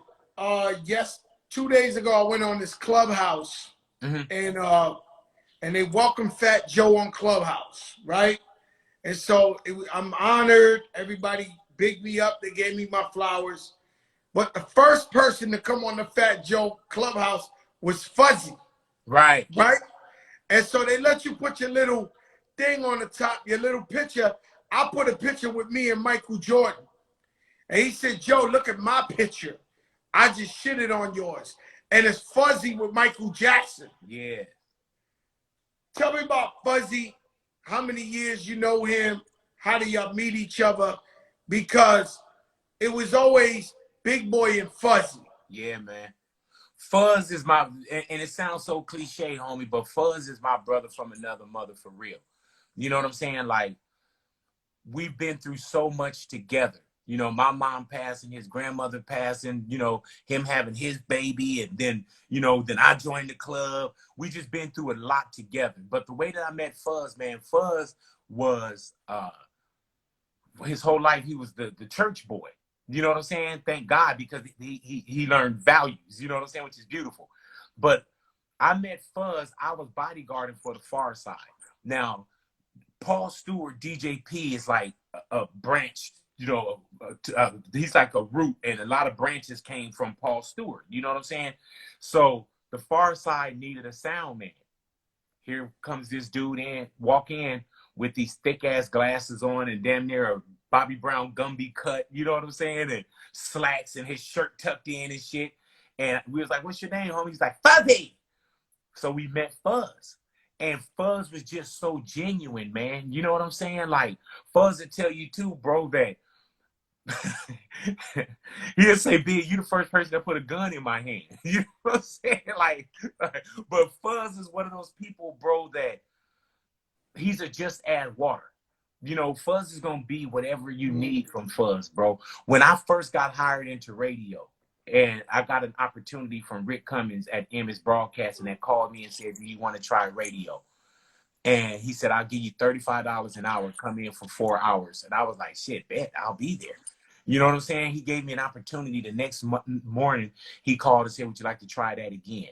Yes, 2 days ago I went on this Clubhouse, and they welcomed Fat Joe on Clubhouse, right? And so I'm honored. Everybody bigged me up. They gave me my flowers. But the first person to come on the Fat Joe Clubhouse was Fuzzy. Right. Right? And so they let you put your little thing on the top, your little picture. I put a picture with me and Michael Jordan. And he said, Joe, look at my picture. I just shitted on yours. And it's Fuzzy with Michael Jackson. Yeah. Tell me about Fuzzy. How many years you know him? How do y'all meet each other? Because it was always Big Boy and Fuzzy. Yeah, man. Fuzz is my, and it sounds so cliche, homie, but Fuzz is my brother from another mother for real. You know what I'm saying? Like, we've been through so much together. You know, my mom passing, his grandmother passing, you know, him having his baby, and then, you know, then I joined the club. We just been through a lot together. But the way that I met Fuzz, man, Fuzz was, his whole life, he was the church boy. You know what I'm saying? Thank God, because he learned values, you know what I'm saying, which is beautiful. But I met Fuzz, I was bodyguarding for the Far Side. Now, Paul Stewart, DJP, is like a branch, you know, he's like a root, and a lot of branches came from Paul Stewart. You know what I'm saying? So the Far Side needed a sound man. Here comes this dude walk in with these thick ass glasses on and damn near a Bobby Brown Gumby cut, you know what I'm saying? And slacks and his shirt tucked in and shit. And we was like, what's your name, homie? He's like, Fuzzy. So we met Fuzz. And Fuzz was just so genuine, man. You know what I'm saying? Like, Fuzz will tell you too, bro, that he'll say, Big, you the first person that put a gun in my hand. You know what I'm saying? Like, but Fuzz is one of those people, bro, that he's a just add water. You know, Fuzz is going to be whatever you need from Fuzz, bro. When I first got hired into radio, and I got an opportunity from Rick Cummings at MS Broadcasting that called me and said, do you want to try radio? And he said, I'll give you $35 an hour, come in for 4 hours. And I was like, shit, bet, I'll be there. You know what I'm saying? He gave me an opportunity. The next morning, he called and said, would you like to try that again?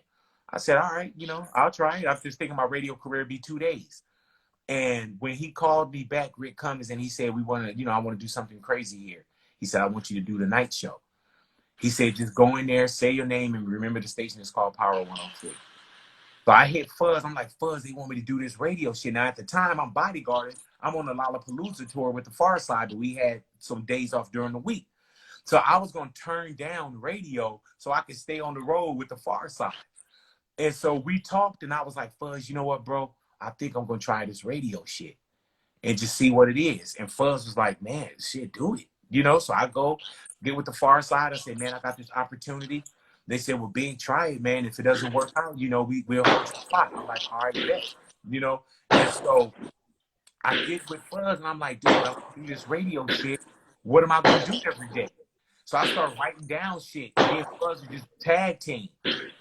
I said, all right, you know, I'll try it. I was just thinking my radio career would be 2 days. And when he called me back, Rick Cummings, and he said, I want to do something crazy here. He said, I want you to do the night show. He said, just go in there, say your name, and remember the station is called Power 103. So I hit Fuzz. I'm like, Fuzz, they want me to do this radio shit. Now, at the time, I'm bodyguarding. I'm on the Lollapalooza tour with the Far Side, but we had some days off during the week. So I was going to turn down radio so I could stay on the road with the Far Side. And so we talked, and I was like, Fuzz, you know what, bro? I think I'm going to try this radio shit and just see what it is. And Fuzz was like, man, shit, do it. You know, so I go get with the Far Side. I said, man, I got this opportunity. They said, well, Big, try it, man. If it doesn't work out, you know, we'll hold your spot. I'm like, all right, bet. You know, and so I get with Fuzz, and I'm like, dude, I want to do this radio shit. What am I going to do every day? So I started writing down shit. Me and Fuzz would just tag team.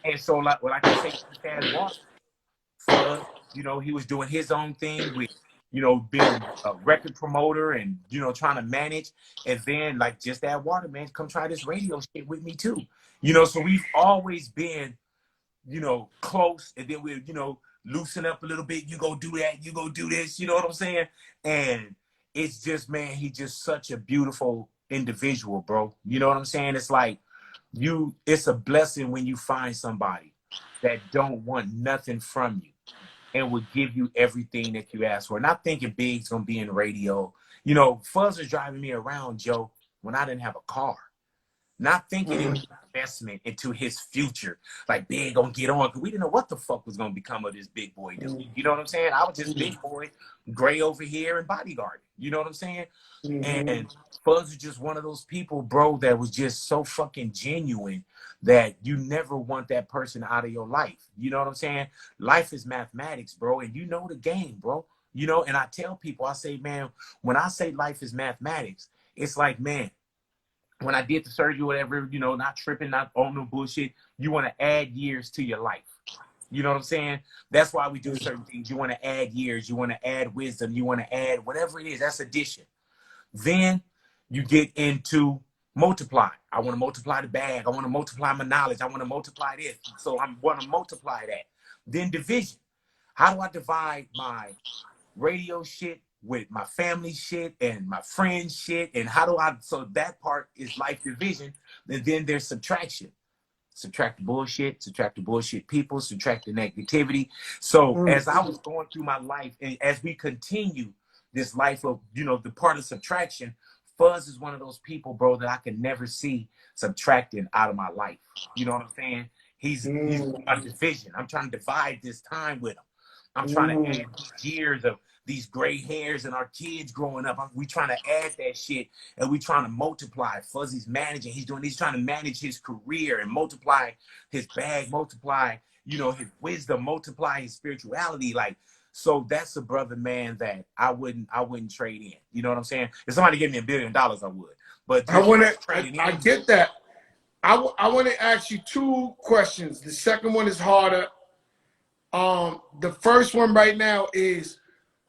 And so, like, what I can say to Chad Walker, Fuzz, you know, he was doing his own thing with, you know, being a record promoter and, you know, trying to manage. And then, like, just that water, man, come try this radio shit with me too. You know, so we've always been you know, close, and then we'll, you know, loosen up a little bit. You go do that, you go do this, you know what I'm saying? And it's just, man, he's just such a beautiful individual, bro. You know what I'm saying? It's like it's a blessing when you find somebody that don't want nothing from you and will give you everything that you ask for. Not thinking Big's gonna be in radio. You know, Fuzz was driving me around, Joe, when I didn't have a car. Not thinking it was an investment into his future. Like, Big gonna get on, because we didn't know what the fuck was gonna become of this big boy dude. You know what I'm saying? I was just big boy, gray over here, and bodyguard. You know what I'm saying? And Fuzz was just one of those people, bro, that was just so fucking genuine that you never want that person out of your life. You know what I'm saying? Life is mathematics, bro, and you know the game, bro. You know, and I tell people, I say, man, when I say life is mathematics, it's like, man, when I did the surgery, whatever, you know, not tripping, not on no bullshit, you want to add years to your life. You know what I'm saying? That's why we do certain things. You want to add years. You want to add wisdom. You want to add whatever it is. That's addition. Then you get into multiply. I want to multiply the bag. I want to multiply my knowledge. I want to multiply this. So I want to multiply that. Then division. How do I divide my radio shit with my family shit and my friends shit? And how do I, so that part is life division. And then there's subtraction. Subtract the bullshit people, subtract the negativity. So as I was going through my life, and as we continue this life of, you know, the part of subtraction, Fuzz is one of those people, bro, that I can never see subtracting out of my life. You know what I'm saying? He's a division. I'm trying to divide this time with him. I'm trying to add years of these gray hairs and our kids growing up. We trying to add that shit, and we trying to multiply. Fuzzy's managing. He's trying to manage his career and multiply his bag, multiply, you know, his wisdom, multiply his spirituality. Like, so that's a brother, man, that I wouldn't trade in. You know what I'm saying? If somebody gave me $1 billion, I would. But I get that. I want to ask you two questions. The second one is harder. The first one right now is,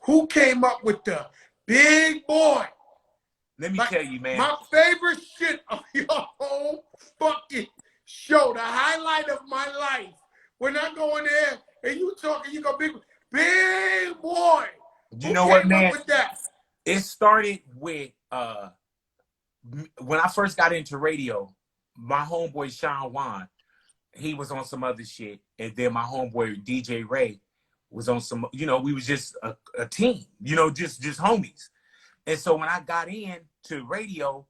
who came up with the big boy? Let me tell you, man. My favorite shit of your whole fucking show, the highlight of my life. When I go in there and you talking, you go, big boy. You know what, man? It started with when I first got into radio, my homeboy Sean Wan, he was on some other shit, and then my homeboy DJ Ray was on some, you know, we was just a team, you know, just homies. And so when I got into radio,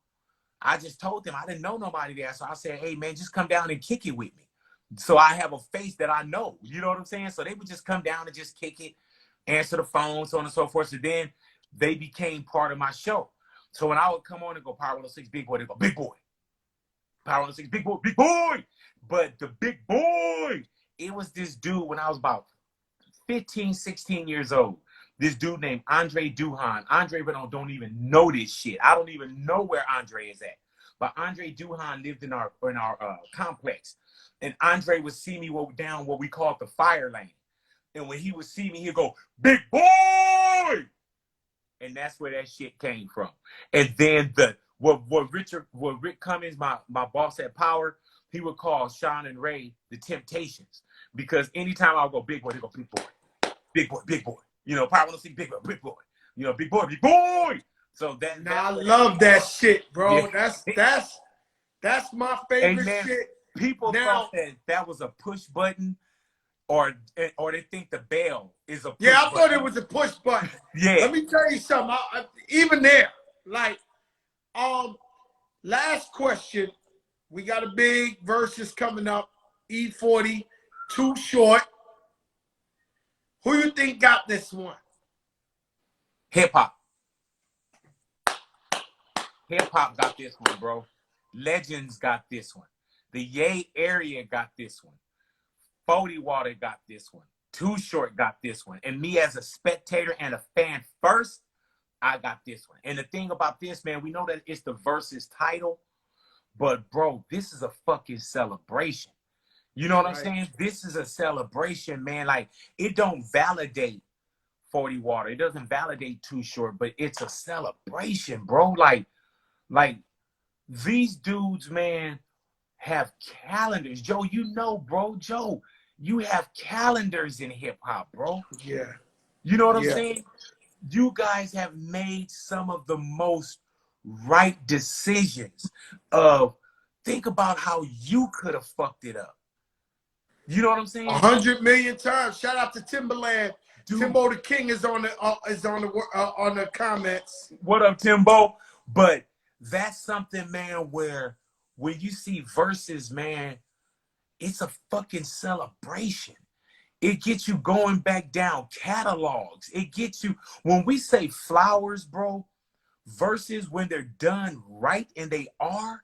I just told them I didn't know nobody there. So I said, hey, man, just come down and kick it with me. So I have a face that I know, you know what I'm saying? So they would just come down and just kick it, answer the phone, so on and so forth. So then they became part of my show. So when I would come on and go Power 106 Big Boy, they go, big boy. Power 106 Big Boy, big boy. But the big boy, it was this dude when I was about 15, 16 years old. This dude named Andre Duhan. Andre don't even know this shit. I don't even know where Andre is at. But Andre Duhan lived in our complex. And Andre would see me down what we call the fire lane. And when he would see me, he'd go, big boy! And that's where that shit came from. And then what Rick Cummings, my boss at Power, he would call Sean and Ray the Temptations. Because anytime I would go big boy, they go big boy. Big boy, big boy. You know, Power 106 big boy, big boy. You know, big boy, big boy. So I love that shit, bro. Yeah. That's my favorite shit. People thought that was a push button, or they think the bell is a push button. I thought it was a push button. Yeah. Let me tell you something. Even there, like, last question. We got a big versus coming up. E40, Too Short. Who you think got this one? Hip hop. Hip hop got this one, bro. Legends got this one. The Yay area got this one. 40 Water got this one. Too Short got this one. And me as a spectator and a fan first, I got this one. And the thing about this, man, we know that it's the versus title, but bro, this is a fucking celebration. You know what I'm saying? This is a celebration, man. Like, it don't validate 40 Water. It doesn't validate Too Short, but it's a celebration, bro. Like these dudes, man, have calendars. Joe, you know, bro. Joe, You have calendars in hip hop, bro. Yeah. You know what I'm Yeah. saying? You guys have made some of the most right decisions of think about how you could have fucked it up. You know what I'm saying? 100 million times. Shout out to Timberland. Dude. Timbo the King is on the comments. What up, Timbo? But that's something, man, where when you see verses, man, it's a fucking celebration. It gets you going back down catalogs. It gets you, when we say flowers, bro, verses when they're done right, and they are,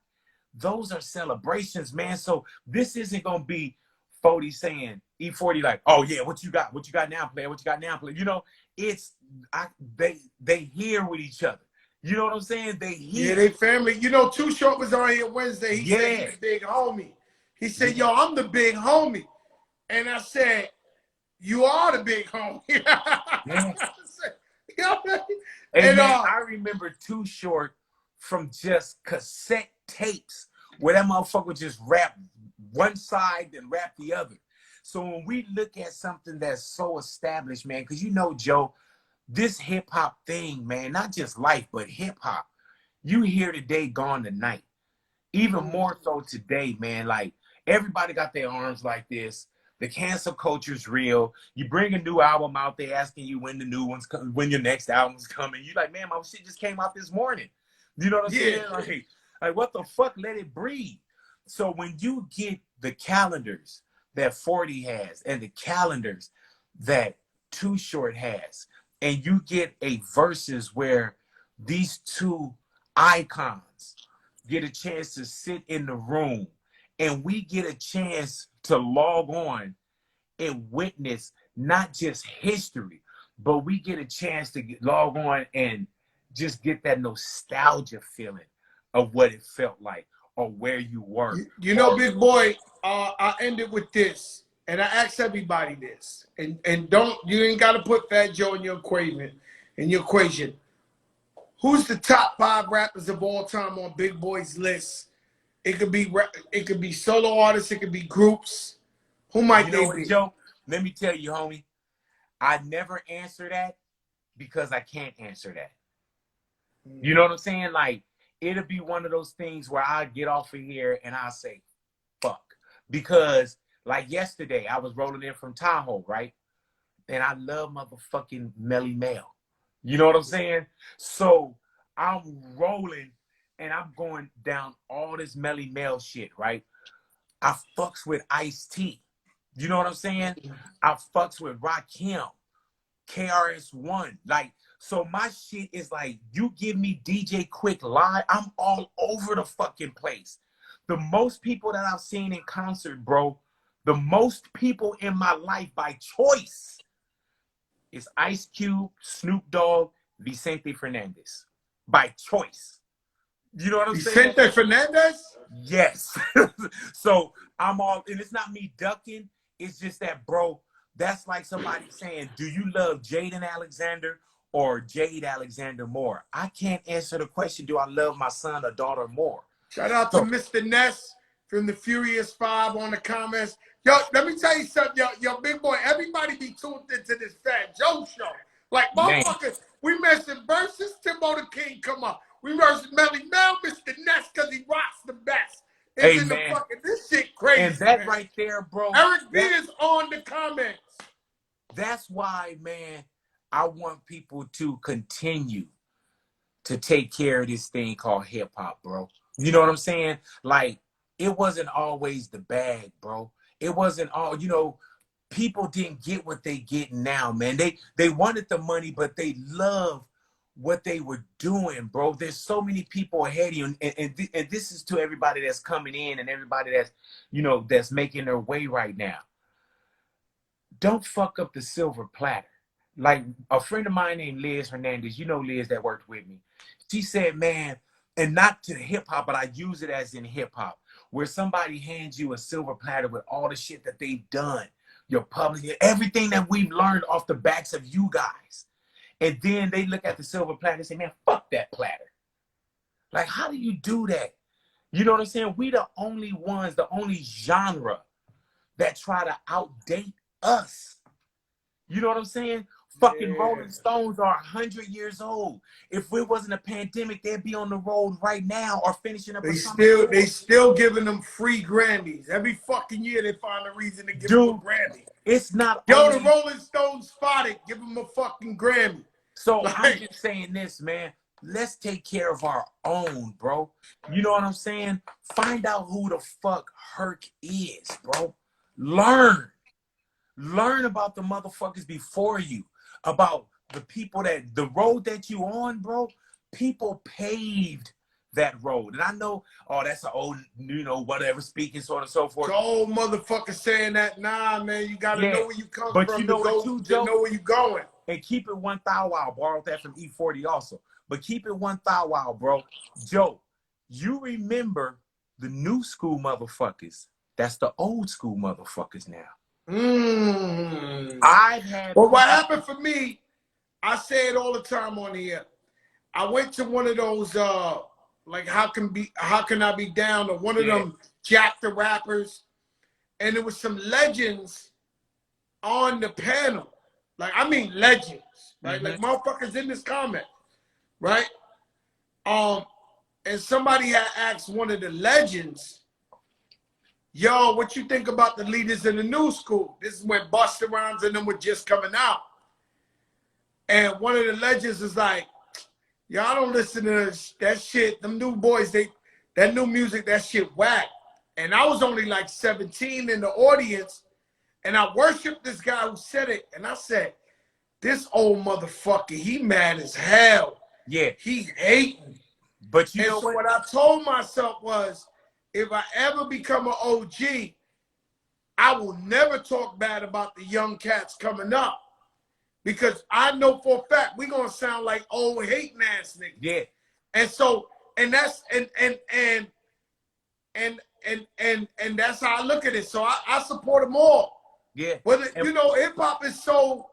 those are celebrations, man. So this isn't gonna be 40 saying E40 like, oh yeah, what you got now, player? What you got now, player? You know, it's they hear with each other. You know what I'm saying? They hear. Yeah, they family. You know, Too Short was on here Wednesday. He said he's the big homie. He said, yo, I'm the big homie. And I said, you are the big homie. Yeah. And man, I remember Too Short from just cassette tapes where that motherfucker would just rap one side and rap the other. So when we look at something that's so established, man, because you know, Joe, this hip hop thing, man, not just life, but hip hop, you hear today, gone tonight. Even more so today, man. Like everybody got their arms like this. The cancel culture's real. You bring a new album out, they asking you when the new one's coming, when your next album's coming. You like, man, my shit just came out this morning. You know what I'm saying? Like what the fuck? Let it breathe. So when you get the calendars that 40 has and the calendars that Too Short has, and you get a verses where these two icons get a chance to sit in the room, and we get a chance to log on and witness not just history, but we get a chance to log on and just get that nostalgia feeling of what it felt like or where you were. You know, big boy, I ended with this, and I asked everybody this, and you ain't got to put Fat Joe in your equation. Who's the top 5 rappers of all time on Big Boy's list? It could be solo artists, it could be groups. Who might they be? Joe, let me tell you, homie, I never answer that because I can't answer that. You know what I'm saying? Like, it'll be one of those things where I get off of here and I say, fuck. Because, like yesterday, I was rolling in from Tahoe, right? And I love motherfucking Melly Mel. You know what I'm saying? So I'm rolling and I'm going down all this Melly Mel shit, right? I fucks with Ice-T. You know what I'm saying? I fucks with Rakim, KRS-One. Like, so my shit is like, you give me DJ Quick live, I'm all over the fucking place. The most people that I've seen in concert, bro, the most people in my life by choice is Ice Cube, Snoop Dogg, Vicente Fernandez. By choice. You know what I'm saying? Vicente Fernandez? Yes. So I'm all, and it's not me ducking. It's just that, bro, that's like somebody saying, do you love Jaden Alexander or Jade Alexander more? I can't answer the question, do I love my son or daughter more? Shout out to Mr. Ness from the Furious 5 on the comments. Yo, let me tell you something, yo, big boy, everybody be tuned into this Fat Joe show. Like, motherfuckers, we mentioned versus Timbo the King come up. We versus Melly Mel, Mr. Ness, because he rocks the best. It's in the fucking, this shit crazy. And that right there, bro. Eric B is on the comments. That's why, man, I want people to continue to take care of this thing called hip hop, bro. You know what I'm saying? Like, it wasn't always the bag, bro. It wasn't all, you know, people didn't get what they get now, man. They wanted the money, but they love what they were doing, bro. There's so many people ahead of you, and this is to everybody that's coming in and everybody that's, you know, that's making their way right now. Don't fuck up the silver platter. Like a friend of mine named Liz Hernandez, you know Liz that worked with me. She said, man, and not to hip hop, but I use it as in hip hop, where somebody hands you a silver platter with all the shit that they've done, your public, everything that we've learned off the backs of you guys. And then they look at the silver platter and say, man, fuck that platter. Like, how do you do that? You know what I'm saying? We the only ones, the only genre that try to outdate us. You know what I'm saying? Fucking Rolling Stones are 100 years old. If it wasn't a pandemic, they'd be on the road right now or finishing up. They still giving them free Grammys every fucking year. They find a reason to give them a Grammy. It's not. Yo, the Rolling Stones spotted. Give them a fucking Grammy. So I'm just saying this, man. Let's take care of our own, bro. You know what I'm saying? Find out who the fuck Herc is, bro. Learn about the motherfuckers before you, about the people that the road that you on, bro. People paved that road, and I know, oh, that's an old, you know, whatever, speaking, so on and so forth. The old motherfucker saying that, nah, man, you gotta know where you come from, you know to know where you going. And keep it 1 thou wow. Borrowed that from E40 also. But keep it 1 thou wow, bro. Joe, you remember the new school motherfuckers. That's the old school motherfuckers now. I've had. Well, what happened for me, I say it all the time on the air. I went to one of those, like, how can I be down, or one of them Jack the Rappers, and there was some legends on the panel. Like, I mean legends, right? Like motherfuckers in this comment, right? And somebody had asked one of the legends, yo, what you think about the leaders in the new school? This is when Busta Rhymes and them were just coming out. And one of the legends is like, yo, I don't listen to that shit. Them new boys, that new music, that shit whack. And I was only like 17 in the audience. And I worshiped this guy who said it. And I said, this old motherfucker, he mad as hell. Yeah. He hating. But you know what I told myself was, if I ever become an OG, I will never talk bad about the young cats coming up. Because I know for a fact we're gonna sound like old hating ass niggas. Yeah. And so, and that's and that's how I look at it. So I support them all. Yeah. Whether, you know, hip hop is so,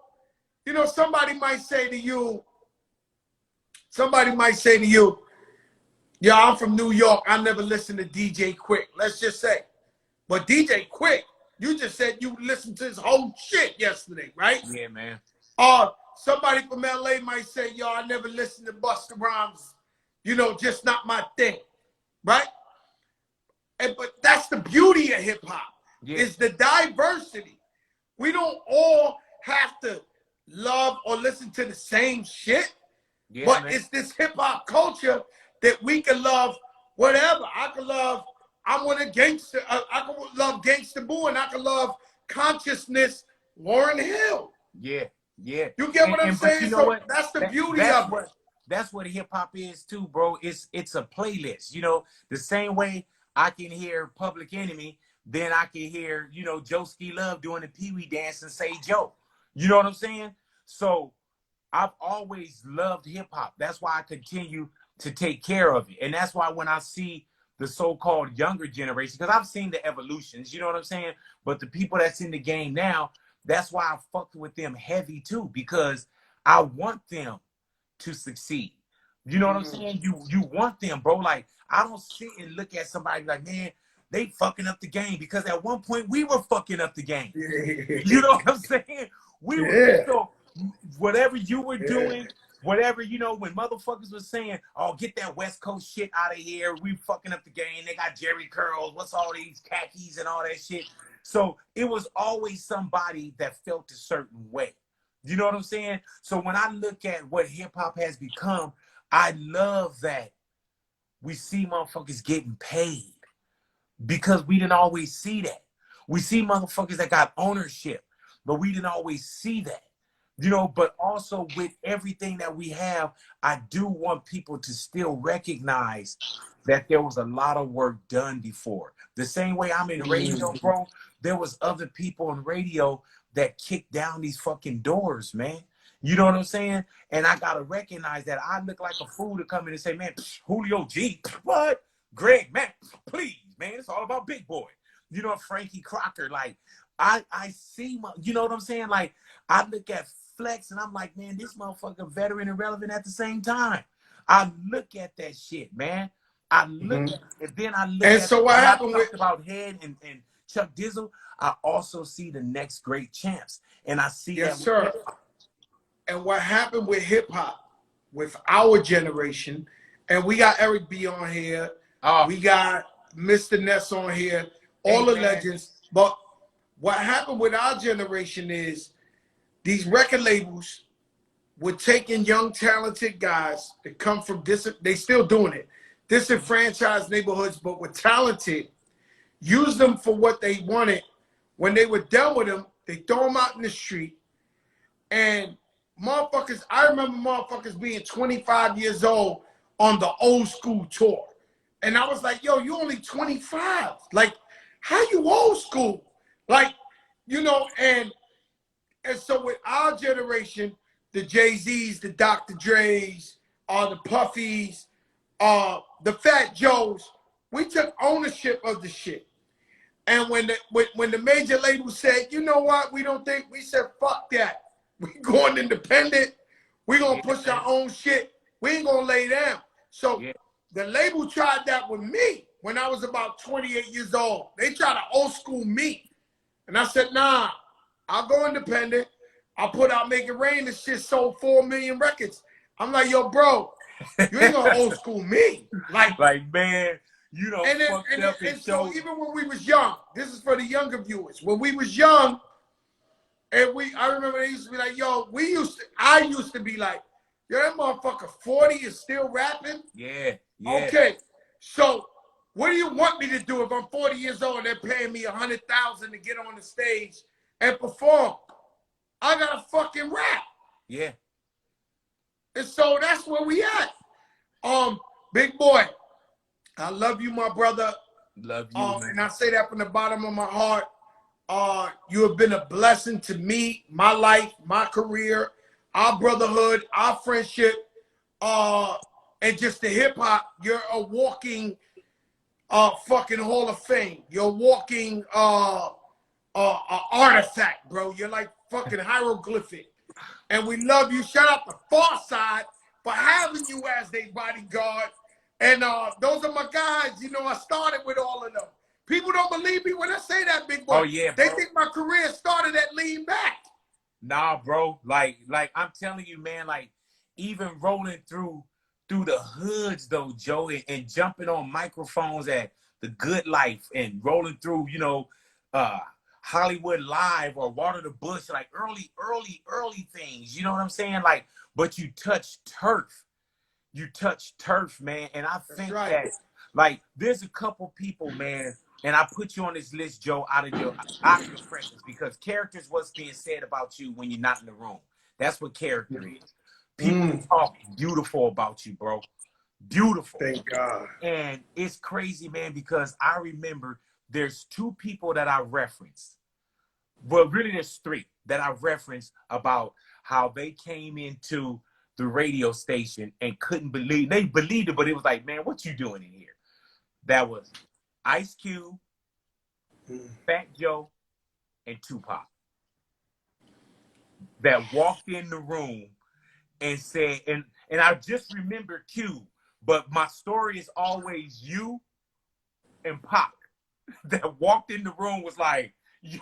you know, somebody might say to you, yeah, I'm from New York. I never listened to DJ Quick. Let's just say. But DJ Quick, you just said you listened to his whole shit yesterday, right? Yeah, man. Somebody from LA might say, yo, I never listened to Busta Rhymes. You know, just not my thing, right? But that's the beauty of hip hop, is the diversity. We don't all have to love or listen to the same shit, but man, it's this hip hop culture that we can love whatever. I can love, I want a gangster, I can love Gangsta Boo, and I can love Consciousness, Lauryn Hill. Yeah, yeah. You get what I'm saying? You know what? That's the beauty of it. That's what hip hop is too, bro. It's a playlist. You know, the same way I can hear Public Enemy, then I can hear, you know, Joe Ski Love doing the Pee Wee dance and Say Joe. You know what I'm saying? So I've always loved hip hop. That's why I continue to take care of it. And that's why when I see the so-called younger generation, because I've seen the evolutions, you know what I'm saying? But the people that's in the game now, that's why I fucked with them heavy too, because I want them to succeed. You know what I'm saying? You want them, bro. Like, I don't sit and look at somebody like, man, they fucking up the game, because at one point we were fucking up the game. You know what I'm saying? We were, so whatever you were doing, whatever, you know, when motherfuckers were saying, oh, get that West Coast shit out of here, we fucking up the game, they got Jerry curls, what's all these khakis and all that shit. So it was always somebody that felt a certain way. You know what I'm saying? So when I look at what hip hop has become, I love that we see motherfuckers getting paid, because we didn't always see that. We see motherfuckers that got ownership, but we didn't always see that. You know, but also with everything that we have, I do want people to still recognize that there was a lot of work done before. The same way I'm in radio, bro, there was other people in radio that kicked down these fucking doors, man. You know what I'm saying? And I gotta recognize that I look like a fool to come in and say, man, Julio G, what? Greg, man, please, man, it's all about Big Boy. You know, Frankie Crocker, like, I see, you know what I'm saying? Like, I look at Flex and I'm like, man, this motherfucker veteran and relevant at the same time. I look at that shit, man. I look at it, and then I look and at so what happened with about Head and Chuck Dizzle, I also see the next great champs. And I see Yes, that. sir. And what happened with hip hop, with our generation, and we got Eric B on here, we got Mr. Ness on here, all the legends. But what happened with our generation is these record labels were taking young, talented guys that come from they still doing it, disenfranchised neighborhoods, but were talented, use them for what they wanted. When they were done with them, they throw them out in the street. And motherfuckers, I remember motherfuckers being 25 years old on the old school tour. And I was like, yo, you only 25. Like, how you old school? Like, you know, and so with our generation, the Jay-Z's, the Dr. Dre's, the Puffies, the Fat Joes, we took ownership of the shit. And when the major label said, you know what, we said, fuck that. We going independent. We gonna push our own shit. We ain't gonna lay down. So the label tried that with me when I was about 28 years old. They tried to old school me. And I said, nah, I'll go independent. I'll put out Make It Rain. This shit sold 4 million records. I'm like, yo, bro, you ain't gonna old school me. Like man, you don't fucked up and so even when we was young, this is for the younger viewers. When we was young, and I remember they used to be like, yo, I used to be like, yo, that motherfucker 40 is still rapping? Yeah. Okay, so what do you want me to do if I'm 40 years old and they're paying me $100,000 to get on the stage and perform? I gotta fucking rap. Yeah. And so that's where we at. Big boy, I love you, my brother. Love you. And I say that from the bottom of my heart. You have been a blessing to me, my life, my career, our brotherhood, our friendship, and just the hip hop. You're a walking fucking Hall of Fame. You're a walking artifact, bro. You're like fucking hieroglyphic. And we love you. Shout out to Farside for having you as their bodyguard. And those are my guys. You know, I started with all of them. People don't believe me when I say that, big boy. Oh, yeah, bro. They think my career started at Lean Back. Nah, bro. Like I'm telling you, man, like even rolling through the hoods though, Joe, and jumping on microphones at The Good Life and rolling through, you know, Hollywood Live or Water the Bush, like early things. You know what I'm saying? Like, but you touch turf. You touch turf, man. And I think that, like, there's a couple people, man, and I put you on this list, Joe, out of your presence, because character is what's being said about you when you're not in the room. That's what character is. People talk beautiful about you, bro. Beautiful. Thank God. And it's crazy, man, because I remember there's 2 people that I referenced. Well, really there's 3 that I referenced about how they came into the radio station and couldn't believe. They believed it, but it was like, man, what you doing in here? That was Ice Cube, Fat Joe, and Tupac. That walked in the room and said, and I just remember Cube, but my story is always you and Pac that walked in the room was like, yo,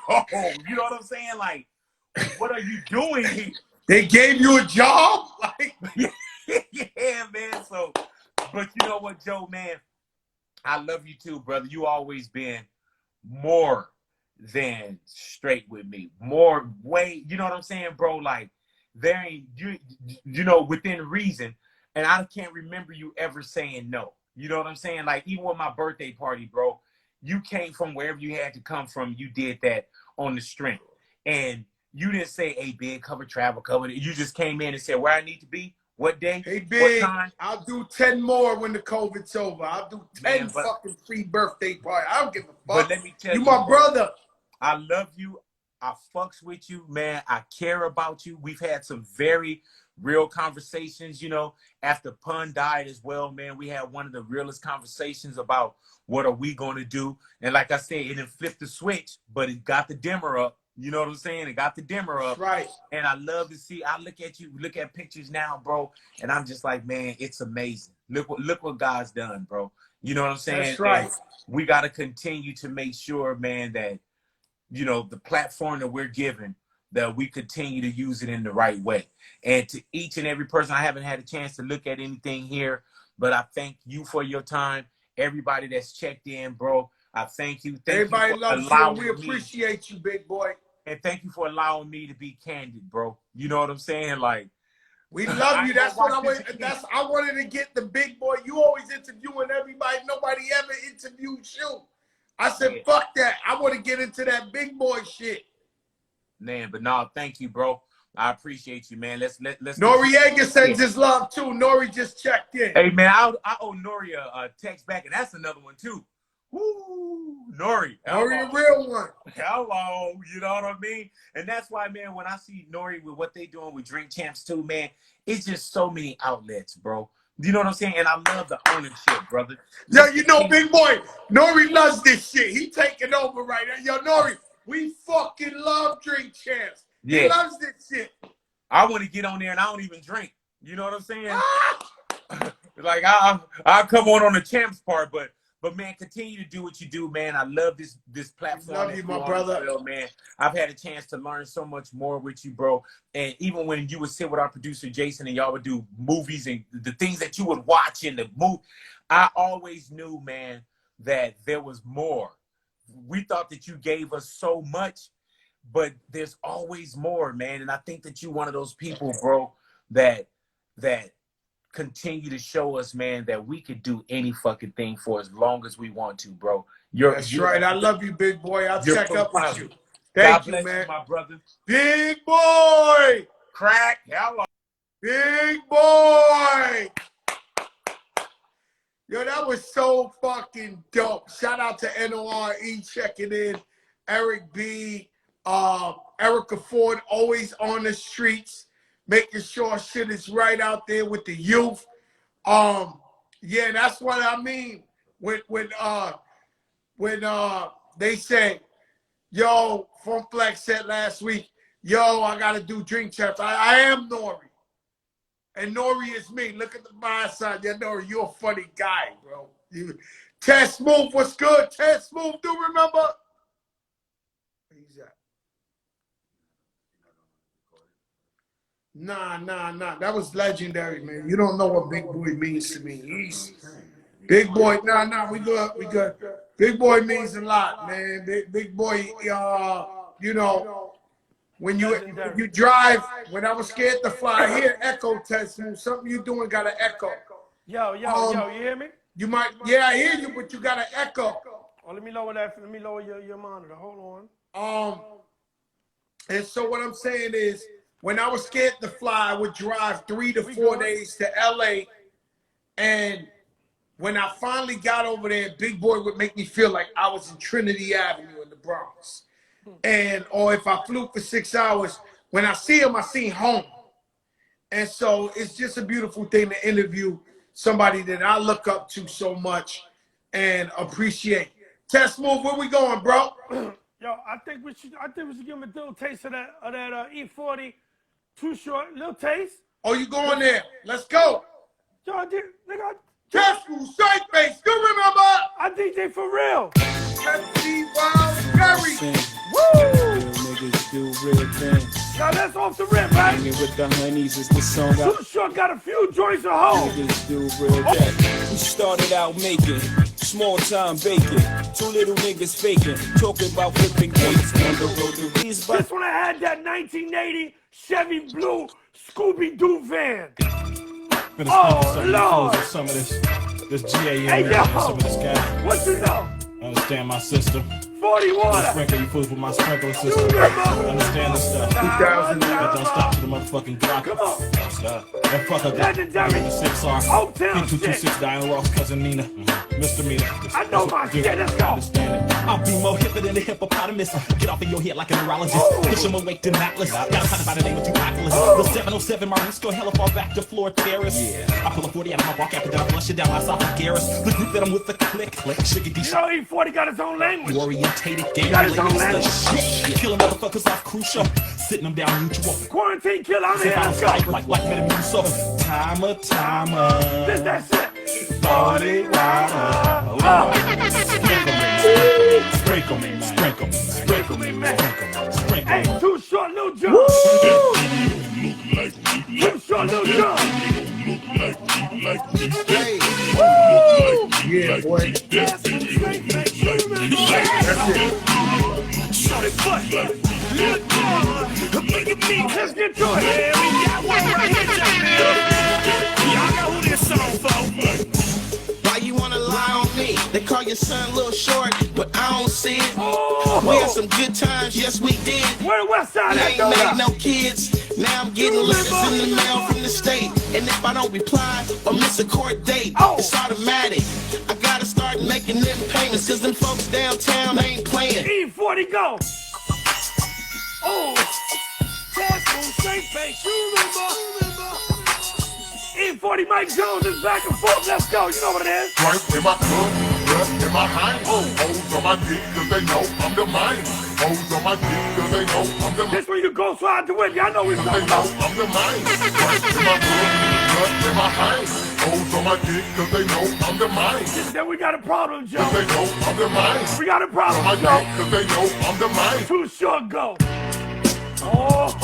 you know what I'm saying? Like, what are you doing here? They gave you a job? Like, yeah, man. So, but you know what, Joe, man? I love you too, brother. You always been more than straight with me. More way, you know what I'm saying, bro? Like, there ain't, you know, within reason. And I can't remember you ever saying no. You know what I'm saying? Like, even with my birthday party, bro, you came from wherever you had to come from. You did that on the strength. And you didn't say, hey, big, cover travel, cover it. You just came in and said where I need to be, what day, hey, big, what time. I'll do 10 more when the COVID's over. I'll do 10 fucking free birthday parties. I don't give a fuck. But let me tell you, my brother. I love you. I fucks with you, man. I care about you. We've had some very real conversations, you know, after Pun died as well, man. We had one of the realest conversations about what are we going to do. And like I said, it didn't flip the switch, but it got the dimmer up. You know what I'm saying? It got the dimmer up. Right. And I love to see, I look at you, look at pictures now, bro. And I'm just like, man, it's amazing. Look what God's done, bro. You know what I'm saying? That's right. And we got to continue to make sure, man, that, you know, the platform that we're given, that we continue to use it in the right way. And to each and every person, I haven't had a chance to look at anything here, but I thank you for your time. Everybody that's checked in, bro, I thank you. Everybody loves you, and we appreciate you, big boy. And thank you for allowing me to be candid, bro. You know what I'm saying? Like, we love you. That's what I wanted. I wanted to get the big boy. You always interviewing everybody. Nobody ever interviewed you. I said, fuck that. I want to get into that big boy shit. Man, but no, thank you, bro. I appreciate you, man. Let's. Noriega sends his love too. Nori just checked in. Hey, man, I owe Nori a text back, and that's another one too. Woo, Nori. Nori, a real one. Hello, you know what I mean? And that's why, man, when I see Nori with what they doing with Drink Champs too, man, it's just so many outlets, bro. You know what I'm saying? And I love the ownership, brother. Yo, you know, big boy, Nori loves this shit. He taking over right now. Yo, Nori, we fucking love Drink Champs. Yeah. He loves this shit. I want to get on there and I don't even drink. You know what I'm saying? Like, I'll come on the Champs part, but man, continue to do what you do, man. I love this platform. Love you, my brother. Man, I've had a chance to learn so much more with you, bro. And even when you would sit with our producer Jason and y'all would do movies and the things that you would watch in the movie, I always knew, man, that there was more. We thought that you gave us so much, but there's always more, man. And I think that you're one of those people, bro, that continue to show us, man, that we could do any fucking thing for as long as we want to, bro. That's right. I love you, big boy. I'll check up with you. Thank you, man. man. My brother. Big boy. Crack. Hello. Big boy. Yo, that was so fucking dope. Shout out to NORE checking in. Eric B. Erica Ford, always on the streets, making sure shit is right out there with the youth. Yeah, that's what I mean when they say, yo, Funk Flex said last week, yo, I gotta do Drink Champs. I am Nori. And Nori is me. Look at the my side. Yeah, Nori, you're a funny guy, bro. Ted Smooth, what's good? Ted Smooth, do remember? He's at. Nah. That was legendary, man. You don't know what Big Boy means to me. He's Big Boy. Nah. We good. Big Boy means a lot, man. Big Boy. You know, when you drive. When I was scared to fly, I hear echo test. Something you doing got an echo. Yo, you hear me? You might. Yeah, I hear you, but you got an echo. Oh, let me lower that. Let me lower your monitor. Hold on. And so what I'm saying is, when I was scared to fly, I would drive 3 to 4 days to LA. And when I finally got over there, Big Boy would make me feel like I was in Trinity Avenue in the Bronx. Or if I flew for 6 hours, when I see him, I see home. And so it's just a beautiful thing to interview somebody that I look up to so much and appreciate. Test Move, where we going, bro? Yo, I think we should give him a little taste of that E40. Too short, little taste. Oh, you going there? Let's go. Yo, nigga. Test Move, straight face. You remember? I DJ for real. FC Wild Berry. Woo! Niggas do real things. Yo, that's off the rip, right? Hanging with the honeys is the song. Too short got a few joints at home. Niggas do real things. We started out making small time bacon. 2 little niggas faking, talking about flipping gates on the road to these. This one I had that 1980 Chevy Blue Scooby-Doo van. Oh, Lord. Some of this GA, Hey, yo. some of this guy. What you know? Understand my system. 40 water. Sprinkle you fools with my sprinkler You system. remember? Understand this stuff. 2000. That don't stop to the motherfucking clock. Come on. Don't stop. That fucker got Legendary. the 6R. Uptown P226 Diana Ross, cousin Nina. Misdemeanor. I know my shit. Let's go. Understand it. I'll be more hipper than the hippopotamus. Get off of your head like a neurologist. Push him awake to Atlas. Got a hundred by the name of Tupacalis. The 707 Marisco hella far back to floor terrace. I pull a 40 out of my walk after that I flush it down my esophagus. The group that I'm with, the click. Sugar D. You know E40 got his own language. Orientated game. Got his own language. Shit. Killing motherfuckers off crucial. Sitting them down mutual. Quarantine kill, I'm here. Let's go. Like Metamucil. Timer. This that shit. party rider. Sprinkle me, sprinkle me, Sprinkle me, man. sprinkle Hey, me. Too Short, Lil Jon. Too Short, Lil Jon. Yeah, boy. That's it. Shut it, foot. Let's get to it. Yeah, we got one right here, Jamil. Y'all know who this song for. Why you wanna lie on me? They call your son Lil Short, but I don't see it. Oh. We had some good times, yes we did. Where the West Side I at, ain't though? made no kids. Now I'm getting letters in the mail from the state. And if I don't reply or miss a court date, it's automatic. I gotta start making them payments, cause them folks downtown ain't playing. E40, go. Oh. Test on straight face, you remember. E40 Mike Jones is back and forth. Let's go. You know what it is. Right in my club, just in my mind. Hoes on my dick, cause they know I'm the man. Hoes on my dick, cause they know I'm the man. This when you go slide the whip. Y'all know what we're They talking know about. I'm the man. Right in my club, just in my mind. Hoes on my dick, cause they know I'm the man. Then we got a problem, Joe. Cause they know I'm the man. We got a On my problem, dick, Joe. cause they know I'm the man. Too Short, go. Oh.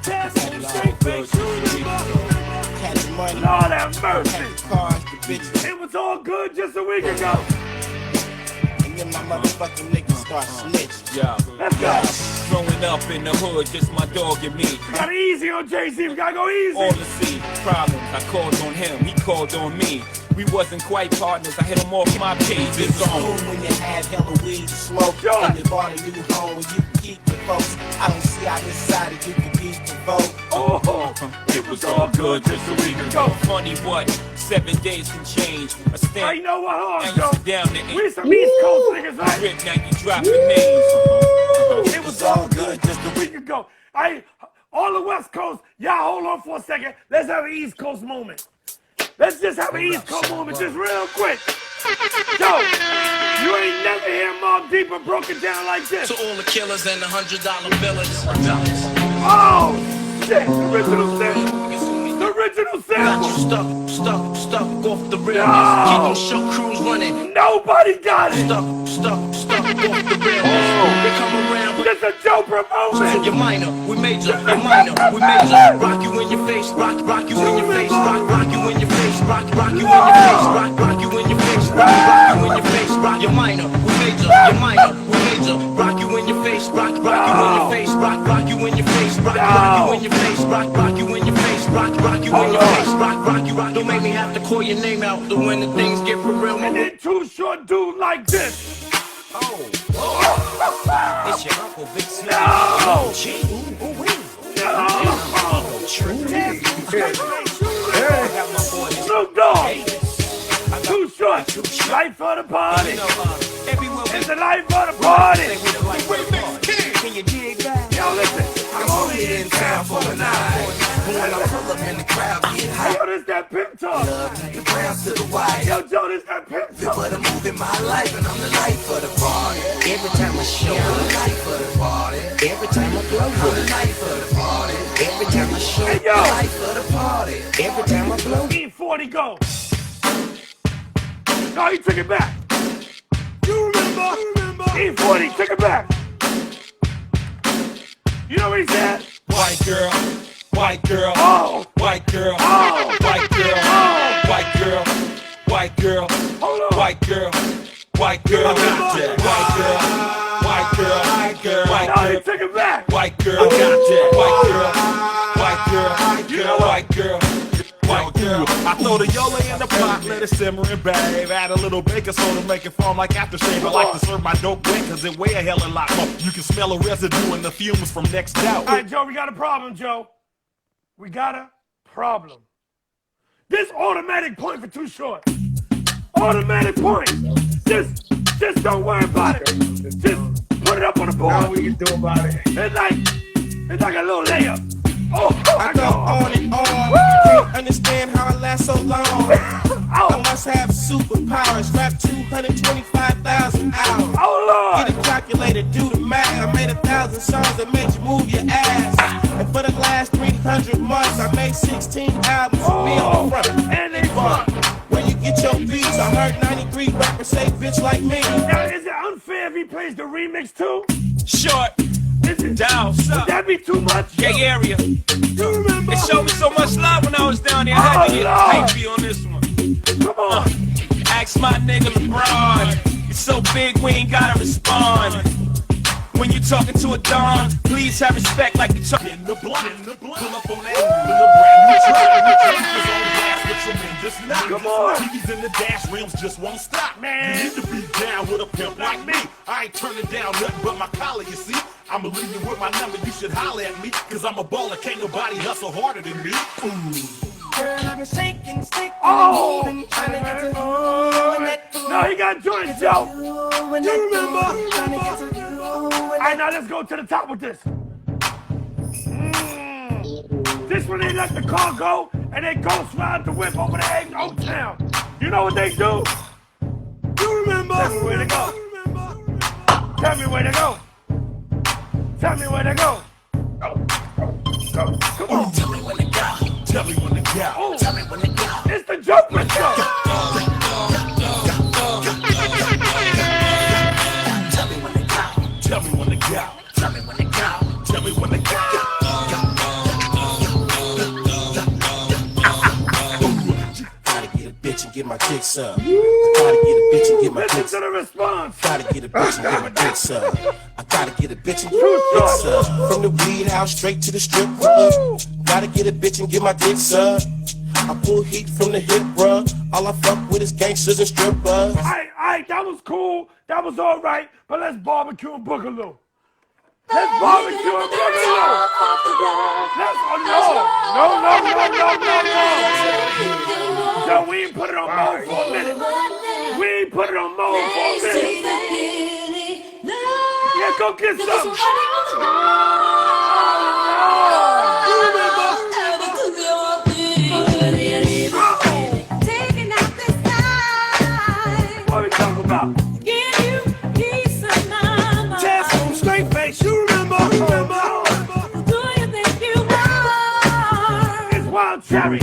Test on straight face, you remember. Had the money, Lord have mercy. had the cars, the bitches, It was all good just a week ago. and then my motherfucking niggas start snitching. Yeah. Let's go. Growing up in the hood, just my dog and me. We got it easy on Jay-Z. We gotta go All easy. the sea problems, I called on him, he called on me. We wasn't quite partners, I hit him off my page. It's on. When you had hella weed to smoke, Yo. and you bought a new home where you can keep the folks. I don't see how this side of you can beat the vote. Oh. It was all good just a week ago. Funny what? 7 days can change. A I stamp know what hard, and you Joe. sit down to We eat. some East Coast niggas, right? Rip, now you dropping names. It was all good just a week ago. All the West Coast, y'all hold on for a second. Let's have an East Coast moment. Let's just have an East Coast moment, just real quick. Joe, you ain't never hear Mobb Deep and broke it down like this. To all the killers and the $100 billers. Oh, shit, the original sample. The original Got you sample. stuck off the rail. No. Keep them show crews running. Nobody got it. Stuck off the rail. They come around, but This a Joe promotion. you're minor, we major, you're minor, we major. Rock you in your face, rock you in your face, rock you in your face, rock you in your face, rock you in your face, rock you in your face, rock. You're minor, we major, you're minor, we major. Rock you in your face, rock you in your face, rock you in your face, rock you in your face, rock you in your face, rock you in your face, rock you. Don't make me have to call your name out. The when the things get for real. And then Too Short dude like this. It's your Uncle Big Slim. No. Snoop Dogg. Too Short. Life of the party. It's the life of the party. Can you dig that? Yo, listen. I'm only in town for the night. When I pull up in the crowd, get high. Yo, this that pimp talk. The browns to the white. Yo, Joe, this that pimp talk. But I'm moving my life and I'm the life of the party. Every time I show, I'm the life of the party. Every time I blow, I'm the life of the party. Every time I show, Hey, yo. the life of the party. Every time I blow. E40 go. No, he took it back. You remember? E40 took it back. You know what he said? White girl, white girl, Oh. white girl, Oh. white girl, Oh. white girl, white girl, Hold on. white girl, white girl, white girl, white girl, white girl, No, he took it back. white girl, white girl, white girl, white girl, white girl. I throw the Yola in the pot, let it simmer and bathe. Add a little baking soda, make it foam like aftershave. I like to serve my dope wet, cause it weigh a hell of a lot more. You can smell a residue in the fumes from next doubt. All right, Joe, we got a problem, Joe. We got a problem. This automatic point for Too Short. Automatic point. Just don't worry about it. Just put it up on the board. What we can do about it? It's like a little layup. Oh, I go on and on. Can't understand how I last so long. I must have superpowers. Rap 225,000 hours. Oh, Get Lord. a calculator, do the math. I made 1,000 songs that made you move your ass. And for the last last 300 months, I made 16 albums. Me on the front, and they front. Where you get your beats? I heard 93 rappers say bitch like me. Now, is it unfair if he plays the remix too? Short, Is it? down, Would suck. that be too much? Gay area. You remember? They showed me so much love when I was down there. I had to get Lord. hypey on this one. Come on. Ask my nigga LeBron. It's so big we ain't gotta respond. When you talking to a Don, please have respect like you talking. In the block, pull up on that in the brand new truck. Niggas on gas with tremendous knock. Come on. Keys in the dash rims just won't stop. Man. You need to be down with a pimp like me. I ain't turning down nothing but my collar, you see. I'ma leave you with my number, you should holler at me. Cause I'm a baller, can't nobody hustle harder than me. Girl, I've been shaking, sticking, Oh. and moving, trying to get to you. No, he got joints, Joe. You remember? Trying to get to you. All right, now let's go to the top with this. This one, they let the car go, and they ghost ride the whip over the egg Old Town. You know what they do? You remember? Tell me where to go. Tell me where to go. Tell me where to go. Go. Come on. Tell me when to go. Tell me when to go. Oh. Tell me when to go. It's the Jumper Show. Tell me when to go. Tell me when to go. Tell me when to go. Tell me when to go. Gotta get a bitch and get my dick sucked. Gotta get a bitch and get my Listen dick to sucked. the response. Gotta get a bitch and get my dick sucked. I gotta get a bitch and get True my dick story. sucked. From the weed house straight to the strip club. Gotta get a bitch and get my dick sucked. I pull heat from the hip, bruh. All I fuck with is gangsters and strippers. Aight, that was cool. That was all right. But let's barbecue and boogaloo. Let's barbecue and boogaloo. Let's, no. So we ain't put it on mode for a minute. We ain't put it on mode for a minute. Yeah, go get some. What we talking about? Test from straight face, you remember? It's Wild Cherry.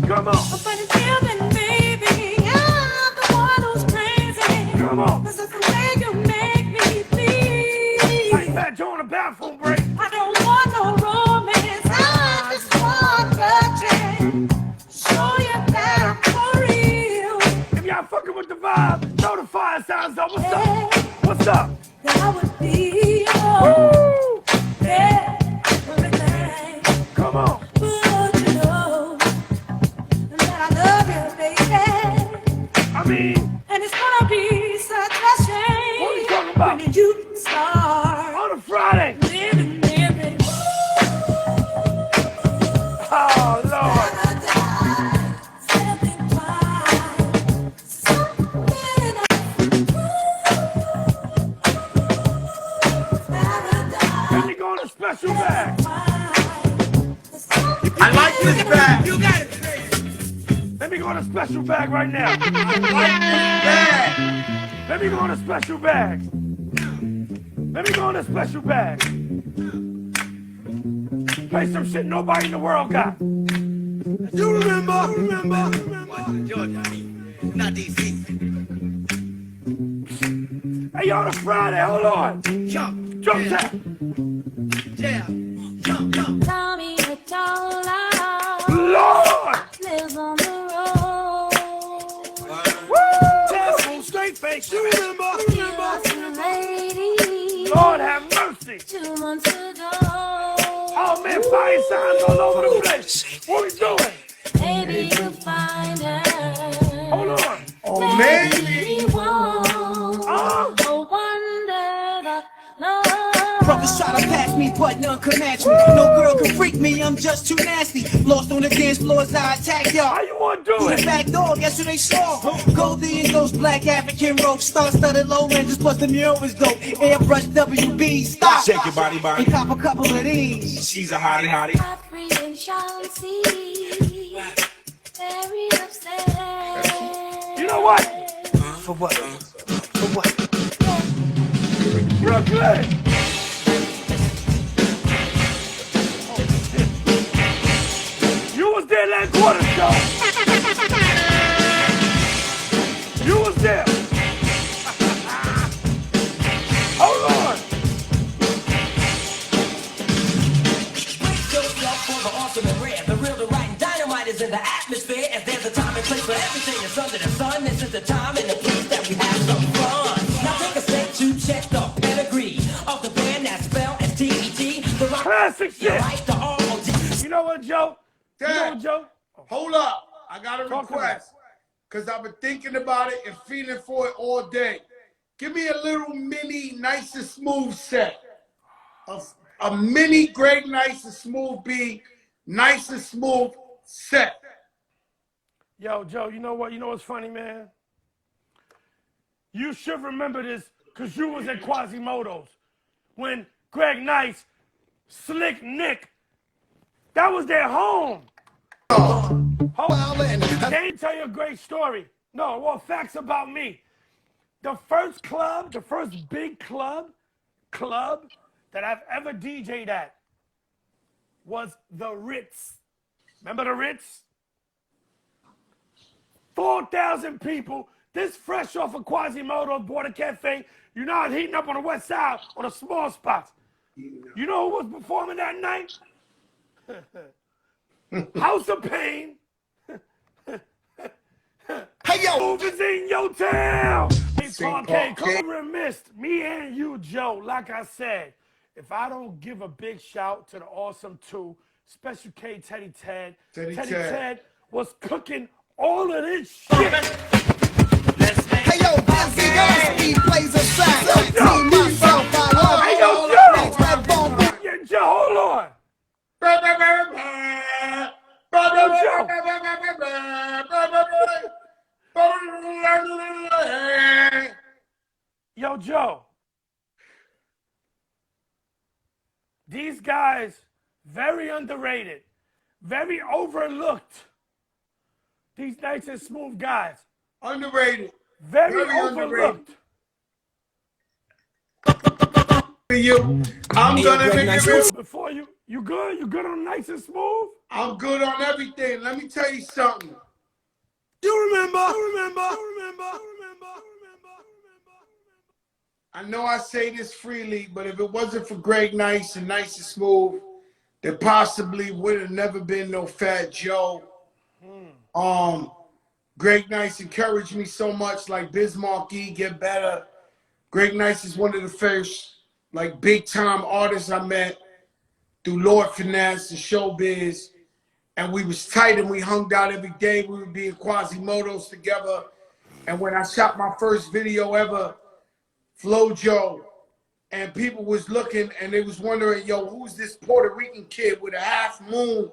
Come on. Come on. Like that, Joe on the bathroom break. I don't want no romance. I just want touching. Show you that I'm for real. If y'all fucking with the vibe, throw the fire signs up. What's up? What's up? That would be Woo! everything. Come on. But you know that I love you, baby. I mean, And it's gonna be such a shame. What are you talking about? When you start on a Friday. living. Oh, Lord. Let me go in a special bag. I like this bag. You got it. Let me go in a special bag right now. I like this bag. Let me go in a special bag. Let me go in a special bag. Play some shit nobody in the world got. You remember? Georgia, not DC. Hey, y'all, the Friday, hold on. Jump, Jump tap. yeah, jump, jump. Tommy the tall love Lord! lives on the road. Test from straight face, you remember? Lost a lady Lord have mercy. 2 months ago. Oh, man, fire signs all over the place. What we doing? Maybe you'll find her. Hold on. Oh, man. Maybe won't. No wonder the love. Brothers try to pass me, but none can match me. No girl can freak me, I'm just too nasty. Lost on the dance floor as I attack y'all. How you want to do Through the it? back door, guess who they saw? Goldie and those black African ropes. Star-studded low ranges, plus the mural is dope. Airbrush WB, stop. Shake your body, body. And cop a couple of these. She's a hottie, hottie. Apprehension, see. Very upset. You know what? For what? For what? Brooklyn! headquarters show. You was there. Hold on. Brace yourself for the awesome and rare. The real, the right, and dynamite is in the atmosphere. As there's a time and place for everything that's under the sun. This is the time and the place that we have some fun. Now take a sec to check the pedigree of the band that's spelled as T-E-T. The rock, Classic shit. right, the R-O-D. You know what, Joe? You know what, Joe? Hold up. I got a Talk to me. request. Because I've been thinking about it and feeling for it all day. Give me a little mini Nice and Smooth set. A mini Greg Nice and Smooth B, Nice and Smooth set. Yo, Joe, you know what? You know what's funny, man? You should remember this because you was at Quasimodo's when Greg Nice, Slick Nick, that was their home. They didn't tell you a great story. No, well, facts about me. The first club, the first big club that I've ever DJ'd at was the Ritz. Remember the Ritz? 4,000 people. This fresh off of Quasimodo's Border Cafe. You know, it's heating up on the west side on a small spot. You know who was performing that night? House of Pain. Hey, yo! Movers in your town. Hey, Parquet, come remiss me and you, Joe. Like I said, if I don't give a big shout to the awesome two, Special K, Teddy Ted. Teddy Ted was cooking all of this shit. Hey yo, Dizzy Gillespie plays a sax. Me, myself, I love Hey, all yo, the things that bone boom. Yeah, Joe, hold on. Yo, Joe. These guys, very underrated, very overlooked. These Nice and Smooth guys. Underrated. Very underrated. overlooked. I'm gonna make it real. Before you good? You good on Nice and Smooth? I'm good on everything. Let me tell you something. You remember? I know I say this freely, but if it wasn't for Greg Nice and Nice and Smooth, there possibly would have never been no Fat Joe. Greg Nice encouraged me so much, like Biz Markie, get better. Greg Nice is one of the first, like, big time artists I met through Lord Finesse and Showbiz. And we was tight and we hung out every day. We would be in Quasimodo's together. And when I shot my first video ever, Flo Joe, and people was looking and they was wondering, yo, who's this Puerto Rican kid with a half moon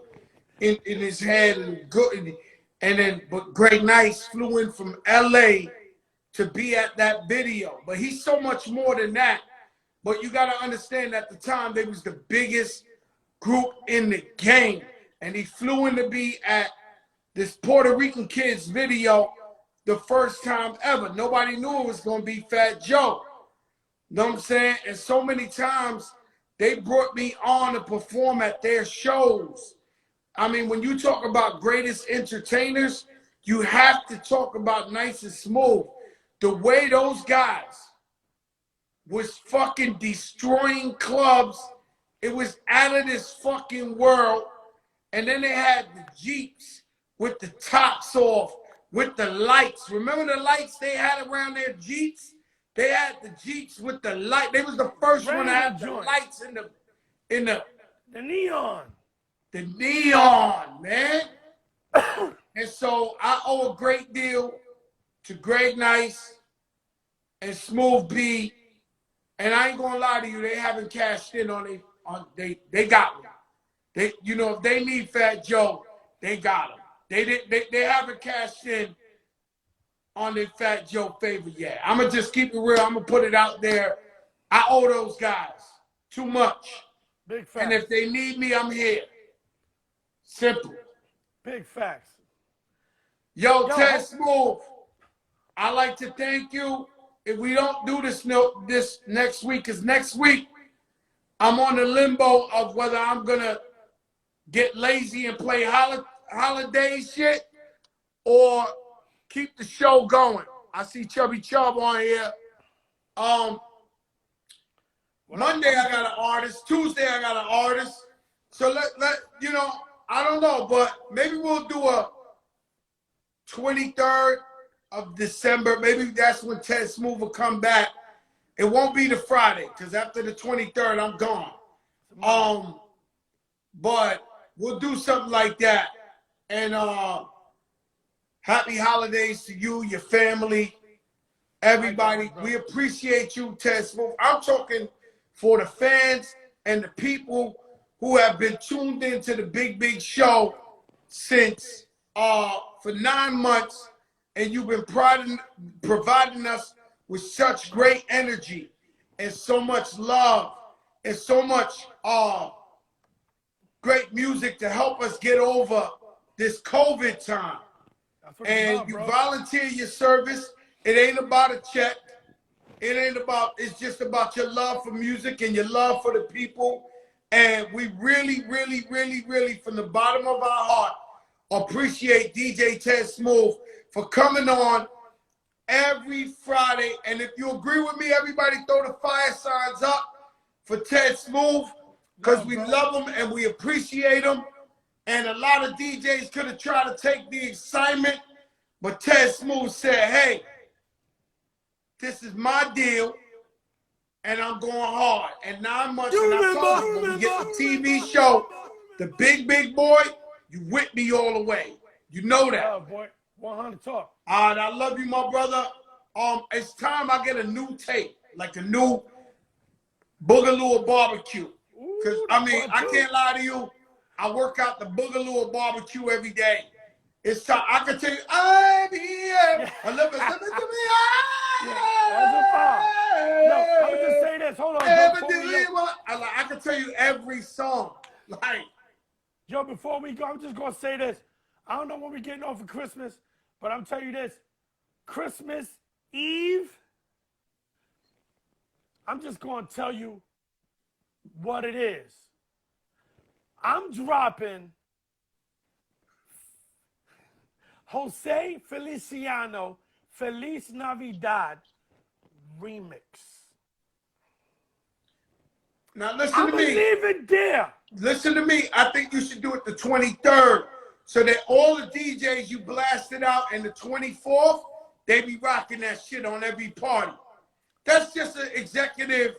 in his head and good. And then, but Greg Nice flew in from LA to be at that video. But he's so much more than that. But you got to understand, at the time, they was the biggest group in the game. And he flew in to be at this Puerto Rican kid's video the first time ever. Nobody knew it was going to be Fat Joe. You know what I'm saying? And so many times, they brought me on to perform at their shows. I mean, when you talk about greatest entertainers, you have to talk about Nice and Smooth. The way those guys was fucking destroying clubs, it was out of this fucking world. And then they had the Jeeps with the tops off, with the lights. Remember the lights they had around their Jeeps? They had the Jeeps with the light. They was the first one to have the lights in the neon. The neon, man. And so I owe a great deal to Greg Nice and Smooth B. And I ain't gonna lie to you, they haven't cashed in on it. They got me. They, you know, if they need Fat Joe, they got him. They haven't cashed in on their Fat Joe favor yet. I'm gonna just keep it real. I'm gonna put it out there. I owe those guys too much. Big facts. And if they need me, I'm here. Simple. Big facts. Yo, Ted Smooth, I'd like to thank you. If we don't do this next week, because next week I'm on the limbo of whether I'm gonna get lazy and play holiday shit or keep the show going? I see Chubby Chub on here. Monday I got an artist. Tuesday I got an artist. So let you know, I don't know, but maybe we'll do a 23rd of December. Maybe that's when Ted Smooth will come back. It won't be the Friday, because after the 23rd, I'm gone. But we'll do something like that. And happy holidays to you, your family, everybody. We appreciate you, Ted Smooth. I'm talking for the fans and the people who have been tuned into the Big Show since for 9 months, and you've been providing us with such great energy and so much love and so much great music to help us get over this COVID time. And you volunteer your service. It ain't about a check. It ain't about, it's just about your love for music and your love for the people. And we really, really, really, really, from the bottom of our heart, appreciate DJ Ted Smooth for coming on every Friday. And if you agree with me, everybody throw the fire signs up for Ted Smooth, because we love him and we appreciate him. And a lot of DJs could have tried to take the excitement, but Ted Smooth said, hey, this is my deal, and I'm going hard. And 9 months, and I told you, when we get the TV show, the big boy, you with me all the way. You know that. Oh, boy. 100 talk. All right, I love you, my brother. It's time I get a new tape, like a new Boogaloo Barbecue. Because, I mean, I can't lie to you. I work out the Boogaloo Barbecue every day. It's time. I can tell you, I'm here. I love it. Listen to me. That's a fire. No, I'm going to just say this. Hold on. I can tell you every song. Like, yo, before we go, I'm just going to say this. I don't know when we're getting off for Christmas, but I'm telling you this. Christmas Eve, I'm just going to tell you what it is. I'm dropping Jose Feliciano Feliz Navidad remix. Now listen to me. Leave it there. Listen to me. I think you should do it the 23rd, so that all the DJs you blasted out, and the 24th, they be rocking that shit on every party. That's just an executive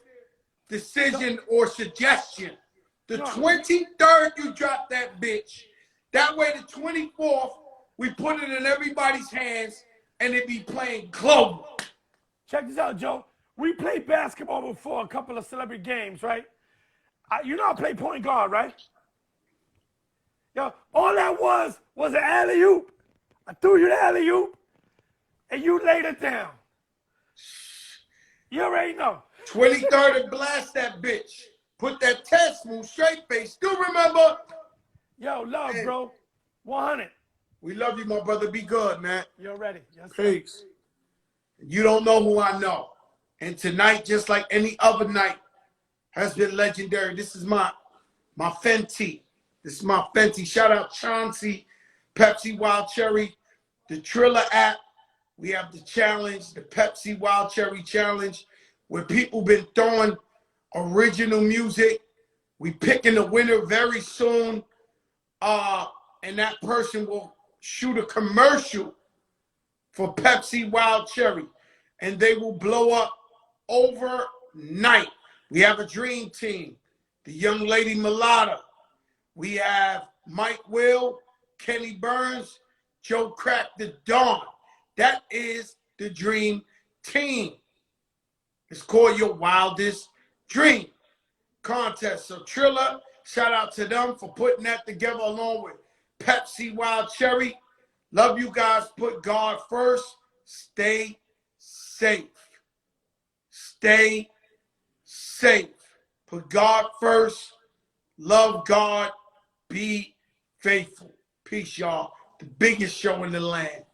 decision or suggestion. The 23rd, you drop that bitch. That way the 24th, we put it in everybody's hands, and it be playing global. Check this out, Joe. We played basketball before, a couple of celebrity games, right? You know I play point guard, right? Yo, all that was an alley-oop. I threw you the alley-oop, and you laid it down. You already know. 23rd, and blast that bitch. Put that Ted Smooth straight face. Still remember? Yo, love, bro. 100. We love you, my brother. Be good, man. You're ready. Yes, peace. You don't know who I know. And tonight, just like any other night, has been legendary. This is my Fenty. This is my Fenty. Shout out Chauncey, Pepsi Wild Cherry, the Triller app. We have the challenge, the Pepsi Wild Cherry Challenge, where people been throwing original music. We picking the winner very soon. And that person will shoot a commercial for Pepsi Wild Cherry, and they will blow up overnight. We have a dream team. The young lady Mulata. We have Mike Will, Kenny Burns, Joe Crack the Dawn. That is the dream team. It's called Your Wildest Dream Contest. So Triller, shout out to them for putting that together along with Pepsi Wild Cherry. Love you guys. Put God first. Stay safe. Stay safe. Put God first. Love God. Be faithful. Peace, y'all. The biggest show in the land.